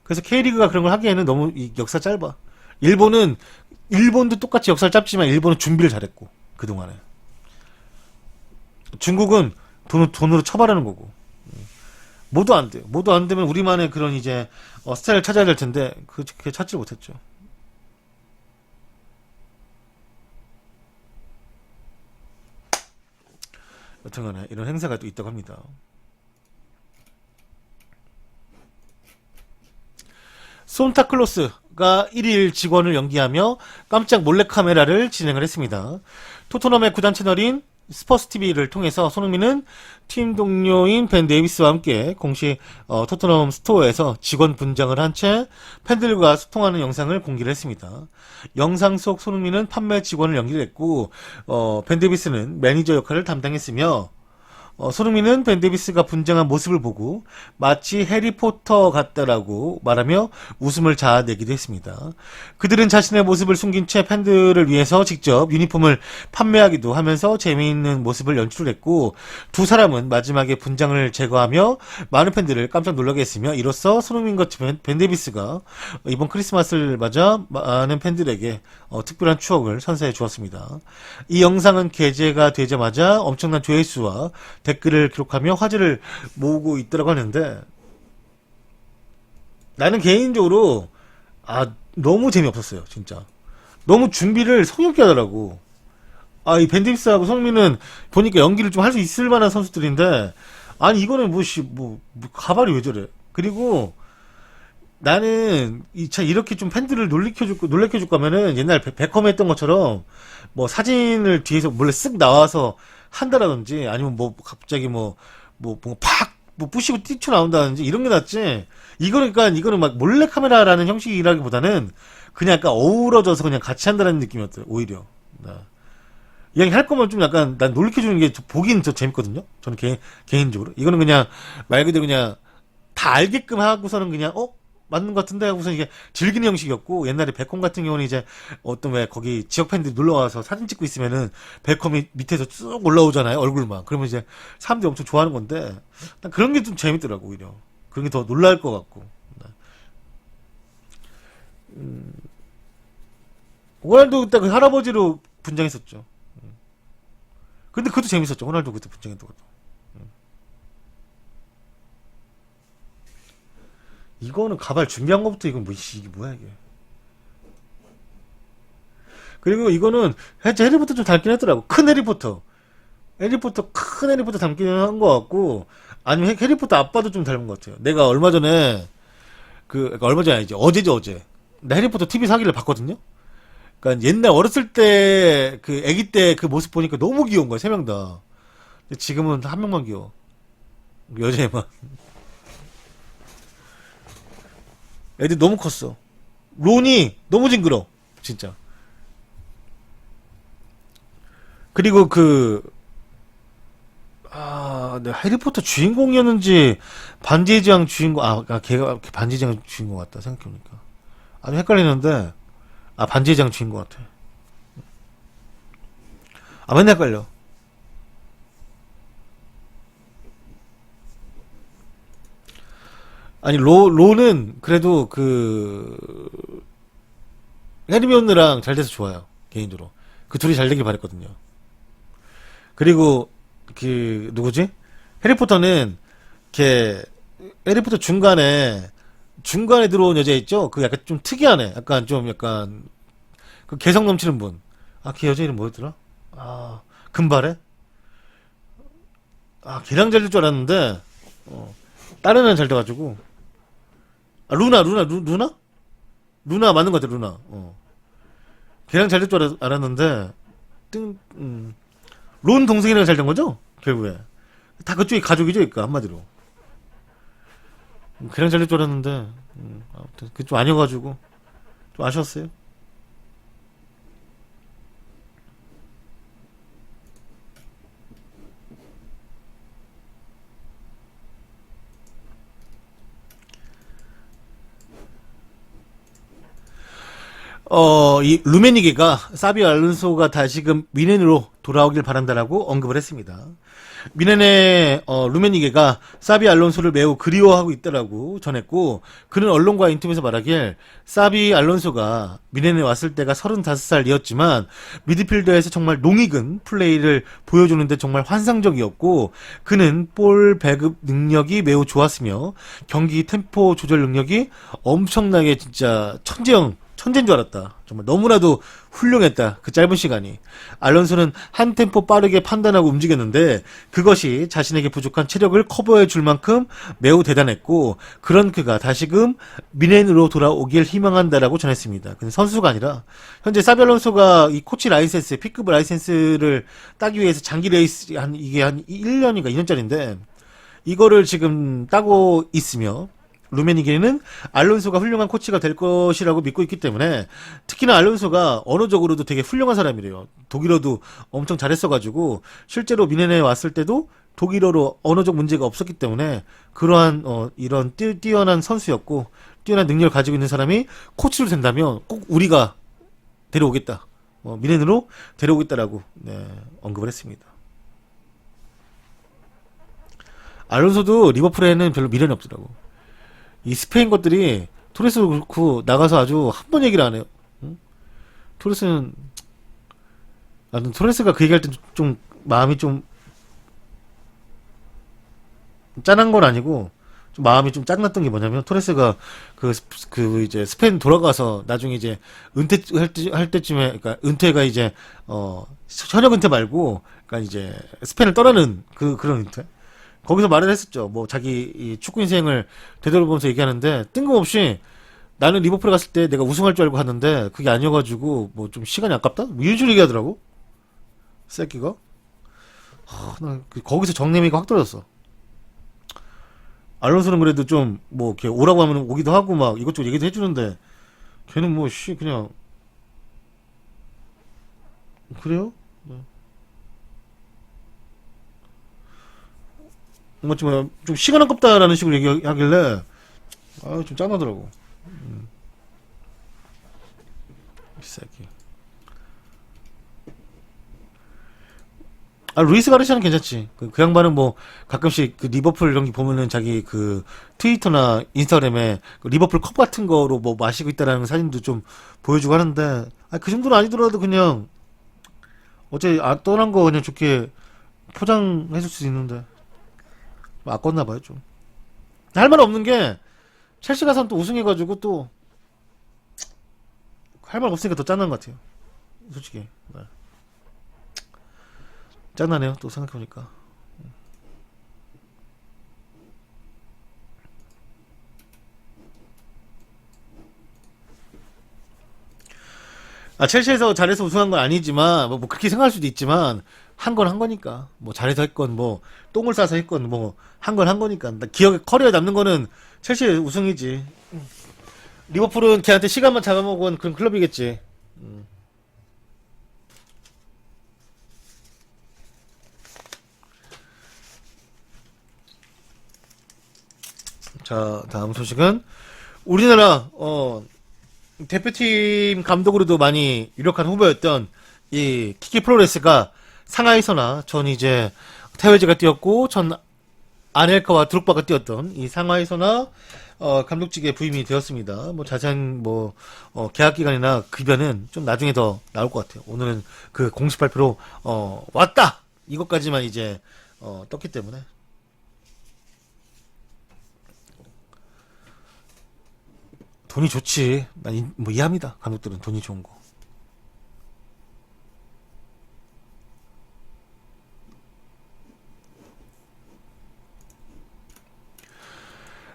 그래서 K리그가 그런 걸 하기에는 너무 이 역사 짧아. 일본도 똑같이 역사를 짧지만 일본은 준비를 잘했고 그동안에 중국은 돈으로 처벌하는 거고 모두 안 돼요. 모두 안 되면 우리만의 그런 이제 스타일을 찾아야 될 텐데 그게 찾지 못했죠. 여튼간에 이런 행사가 또 있다고 합니다. 손타클로스 선수가 1일 직원을 연기하며 깜짝 몰래카메라를 진행을 했습니다. 토트넘의 구단 채널인 스퍼스 TV를 통해서 손흥민은 팀 동료인 벤 데이비스와 함께 공식 토트넘 스토어에서 직원 분장을 한 채 팬들과 소통하는 영상을 공개를 했습니다. 영상 속 손흥민은 판매 직원을 연기를 했고 벤 데이비스는 매니저 역할을 담당했으며 손흥민은 벤 데이비스가 분장한 모습을 보고 마치 해리포터 같다라고 말하며 웃음을 자아내기도 했습니다. 그들은 자신의 모습을 숨긴 채 팬들을 위해서 직접 유니폼을 판매하기도 하면서 재미있는 모습을 연출했고 두 사람은 마지막에 분장을 제거하며 많은 팬들을 깜짝 놀라게 했으며 이로써 손흥민과 벤 데이비스가 이번 크리스마스를 맞아 많은 팬들에게 특별한 추억을 선사해 주었습니다. 이 영상은 게재가 되자마자 엄청난 조회수와 댓글을 기록하며 화제를 모으고 있더라고 하는데 나는 개인적으로 너무 재미없었어요. 진짜 너무 준비를 성의없게 하더라고. 이 벤데이비스하고 손흥민은 보니까 연기를 좀 할 수 있을 만한 선수들인데 아니 이거는 뭐 가발이 왜 저래. 그리고 나는 이렇게 좀 팬들을 놀래켜줄 거면은 옛날 베컴 했던 것처럼 뭐 사진을 뒤에서 몰래 쓱 나와서 한다라든지 아니면 뭐 갑자기 팍 부시고 뛰쳐나온다든지 이런 게 낫지. 이거는 막 몰래 카메라라는 형식이라기보다는 그냥 약간 어우러져서 그냥 같이 한다는 느낌이었어요. 오히려. 이야기 할 거면 좀 약간 난 놀래켜주는 게 보긴 더 재밌거든요. 저는 개인적으로. 이거는 그냥 말 그대로 그냥 다 알게끔 하고서는 그냥 맞는 것 같은데 하고서 이게 즐기는 형식이었고 옛날에 베컴 같은 경우는 이제 어떤 왜 거기 지역 팬들이 놀러 와서 사진 찍고 있으면은 베컴이 밑에서 쭉 올라오잖아요. 얼굴만. 그러면 이제 사람들이 엄청 좋아하는 건데 난 그런 게 좀 재밌더라고 오히려. 그런 게 더 놀랄 것 같고. 호날두 그때 그 할아버지로 분장했었죠. 근데 그것도 재밌었죠. 호날두 그때 분장했던 것도. 이거는 가발 준비한 것부터 이게 뭐야 이게. 그리고 이거는 해리포터 좀 닮긴 했더라고. 큰 해리포터 큰 해리포터 닮긴 한 것 같고 아니면 해리포터 아빠도 좀 닮은 것 같아요. 내가 얼마 전에 얼마 전에 아니지 어제 나 해리포터 TV 사기를 봤거든요. 그러니까 옛날 어렸을 때 그 아기 때 그 모습 보니까 너무 귀여운 거야. 세 명 다. 근데 지금은 한 명만 귀여워. 여자애만. 애들 너무 컸어. 론이 너무 징그러. 진짜. 그리고 내가 해리포터 주인공이었는지 반지의 제왕 주인공 걔가 반지의 제왕 주인공 같다 생각해보니까 아주 헷갈리는데 반지의 제왕 주인공 같아. 맨날 헷갈려. 아니 로는 그래도 해리미온느랑 잘 돼서 좋아요. 개인적으로 그 둘이 잘 되길 바랬거든요. 그리고 누구지? 해리포터는 해리포터 중간에 들어온 여자 있죠? 그 약간 좀 특이한 애. 약간 그 개성 넘치는 분. 걔 여자 이름 뭐였더라? 금발에? 걔랑 잘 될 줄 알았는데 다른 애는 잘 돼가지고 루나 맞는 것 같아. 루나. 걔랑 잘 될 줄 알았는데 론 동생이랑 잘 된 거죠? 결국에 다 그쪽이 가족이죠, 그러니까 한마디로. 걔랑 잘 될 줄 알았는데 아무튼 그 좀 아니어가지고 좀 아쉬웠어요. 이 루메니게가 사비 알론소가 다시금 미넨으로 돌아오길 바란다라고 언급을 했습니다. 미넨의 루메니게가 사비 알론소를 매우 그리워하고 있다라고 전했고 그는 언론과 인터뷰에서 말하길 사비 알론소가 미넨에 왔을 때가 35살이었지만 미드필더에서 정말 농익은 플레이를 보여주는데 정말 환상적이었고 그는 볼 배급 능력이 매우 좋았으며 경기 템포 조절 능력이 엄청나게 진짜 천재인 줄 알았다. 정말 너무나도 훌륭했다. 그 짧은 시간이. 알론소는 한 템포 빠르게 판단하고 움직였는데 그것이 자신에게 부족한 체력을 커버해 줄 만큼 매우 대단했고 그런 그가 다시금 미넨으로 돌아오길 희망한다라고 전했습니다. 근데 선수가 아니라 현재 사비 알론소가 이 코치 라이센스, P급 라이센스를 따기 위해서 장기 레이스 이게 한 1년인가 2년짜리인데 이거를 지금 따고 있으며 루메니게는 알론소가 훌륭한 코치가 될 것이라고 믿고 있기 때문에 특히나 알론소가 언어적으로도 되게 훌륭한 사람이래요. 독일어도 엄청 잘했어가지고 실제로 미네네에 왔을 때도 독일어로 언어적 문제가 없었기 때문에 그러한 이런 뛰어난 선수였고 뛰어난 능력을 가지고 있는 사람이 코치로 된다면 꼭 우리가 데려오겠다. 미넨으로 데려오겠다라고 언급을 했습니다. 알론소도 리버풀에는 별로 미련이 없더라고. 이 스페인 것들이 토레스도 그렇고 나가서 아주 한 번 얘기를 안 해요. 응? 토레스는 나는 토레스가 그 얘기할 때 좀 마음이 좀 짠한 건 아니고 좀 마음이 좀 짠났던 게 뭐냐면 토레스가 그 이제 스페인 돌아가서 나중에 이제 할 때쯤에 그러니까 은퇴가 이제 현역 은퇴 말고 그러니까 이제 스페인을 떠나는 그런 은퇴. 거기서 말을 했었죠. 뭐 자기 이 축구 인생을 되돌아보면서 얘기하는데 뜬금없이 나는 리버풀에 갔을 때 내가 우승할 줄 알고 갔는데 그게 아니어가지고 뭐 좀 시간이 아깝다? 뭐 이런 식으로 얘기하더라고. 새끼가. 나 거기서 정내미가 확 떨어졌어. 알론소는 그래도 좀 뭐 이렇게 오라고 하면 오기도 하고 막 이것저것 얘기도 해주는데 걔는 뭐 그냥 그래요? 뭔가 좀 시간 아깝다라는 식으로 얘기하길래 좀 짠하더라고. 이 새끼. 루이스 가르시아는 괜찮지. 그 양반은 뭐 가끔씩 그 리버풀 경기 보면은 자기 그 트위터나 인스타그램에 그 리버풀 컵 같은 거로 뭐 마시고 있다라는 사진도 좀 보여주고 하는데 그 정도는 아니더라도 그냥 어째 떠난 거 그냥 좋게 포장해줄 수 있는데 아꼈나 봐요 좀. 할 말 없는 게 첼시 가서 또 우승해가지고 또 할 말 없으니까 더 짠난 것 같아요. 솔직히. 짠나네요. 또 생각해보니까. 첼시에서 잘해서 우승한 건 아니지만 뭐 그렇게 생각할 수도 있지만 한 건 한 거니까 뭐 잘해서 했건 뭐 똥을 싸서 했건 뭐 한 건 한 거니까 기억에 커리어에 남는 거는 첼시의 우승이지. 리버풀은 걔한테 시간만 잡아먹은 그런 클럽이겠지. 자, 다음 소식은 우리나라 대표팀 감독으로도 많이 유력한 후보였던 이 키키 플로레스가 상하이서나 전 이제 테웨즈가 뛰었고 전 아넬카와 드록바가 뛰었던 이 상하이서나 감독직에 부임이 되었습니다. 뭐 자세한 뭐 계약 기간이나 급여는 좀 나중에 더 나올 것 같아요. 오늘은 그 공식 발표로 왔다 이것까지만 이제 떴기 때문에. 돈이 좋지. 난 뭐 이해합니다. 감독들은 돈이 좋은 거.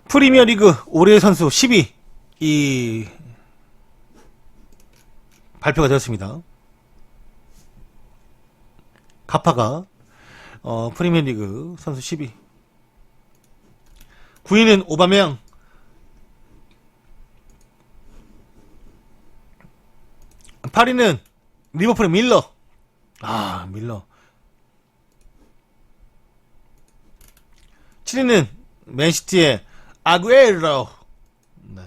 프리미어리그 올해의 선수 10위 이 발표가 되었습니다. 가파가 프리미어리그 선수 10위. 9위는 오바메양. 8위는 리버풀의 밀러. 밀러. 7위는 맨시티의 아구에로. 네.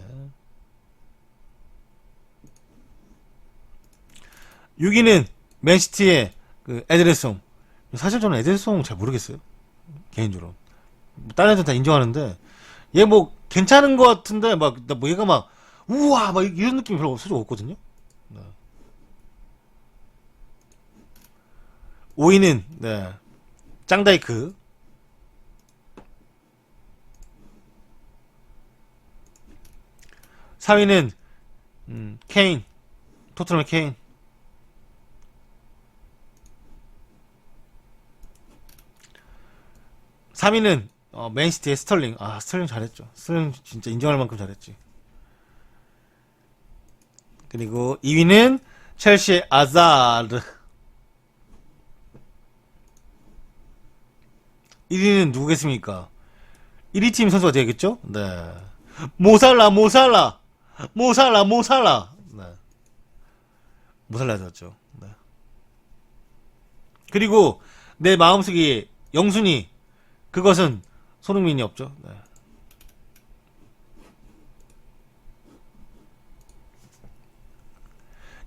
6위는 맨시티의 그 에드레송. 사실 저는 에드레송 잘 모르겠어요. 개인적으로. 다른 애들 다 인정하는데 얘 뭐 괜찮은 것 같은데 막 뭐 얘가 막 우와 막 이런 느낌이 별로 솔직히 없거든요. 네. 5위는 짱다이크. 4위는 케인. 토트넘의 케인. 3위는 맨시티의 스털링. 아, 스털링 잘했죠. 스털링 진짜 인정할 만큼 잘했지. 그리고 2위는 첼시의 아자르. 1위는 누구겠습니까? 1위 팀 선수가 되겠죠? 네. 모살라. 네. 모살라였죠. 네. 그리고 내 마음속에 영순이, 그것은 손흥민이 없죠. 네.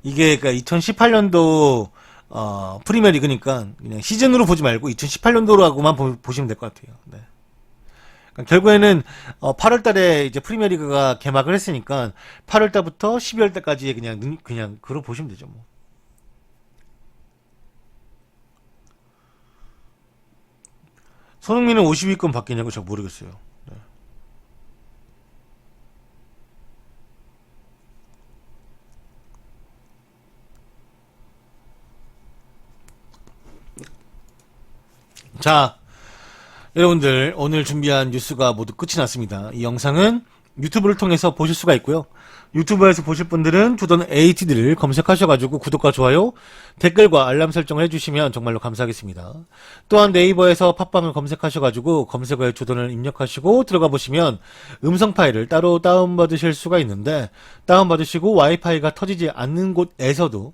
이게 그러니까 2018년도 프리미어리그니까 그냥 시즌으로 보지 말고 2018년도라고만 보시면 될 것 같아요. 네. 그러니까 결국에는 8월달에 이제 프리미어리그가 개막을 했으니까 8월달부터 12월달까지 그냥 그로 보시면 되죠. 뭐. 손흥민은 50위권 바뀌냐고 잘 모르겠어요. 네. 자, 여러분들 오늘 준비한 뉴스가 모두 끝이 났습니다. 이 영상은 유튜브를 통해서 보실 수가 있고요. 유튜브에서 보실 분들은 주던 ATD를 검색하셔가지고 구독과 좋아요, 댓글과 알람 설정을 해주시면 정말로 감사하겠습니다. 또한 네이버에서 팟빵을 검색하셔가지고 검색어에 주던을 입력하시고 들어가 보시면 음성 파일을 따로 다운받으실 수가 있는데, 다운받으시고 와이파이가 터지지 않는 곳에서도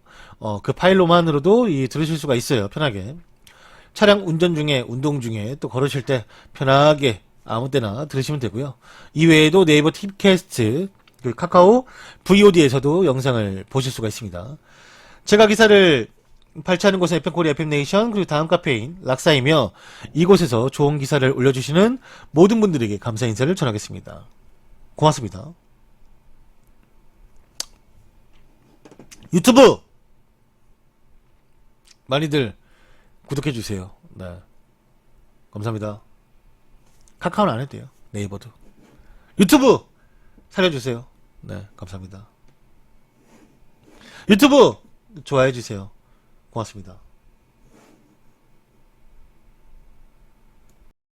그 파일로만으로도 들으실 수가 있어요. 편하게. 차량 운전 중에, 운동 중에, 또 걸으실 때 편하게 아무 때나 들으시면 되고요. 이외에도 네이버 팁캐스트, 그리고 카카오 VOD에서도 영상을 보실 수가 있습니다. 제가 기사를 발췌하는 곳은 FM코리아 FM네이션, 그리고 다음 카페인 락사이며, 이곳에서 좋은 기사를 올려주시는 모든 분들에게 감사 인사를 전하겠습니다. 고맙습니다. 유튜브 많이들 구독해주세요. 네. 감사합니다. 카카오는 안 해도 돼요. 네이버도. 유튜브! 살려주세요. 네. 감사합니다. 유튜브! 좋아해주세요. 고맙습니다.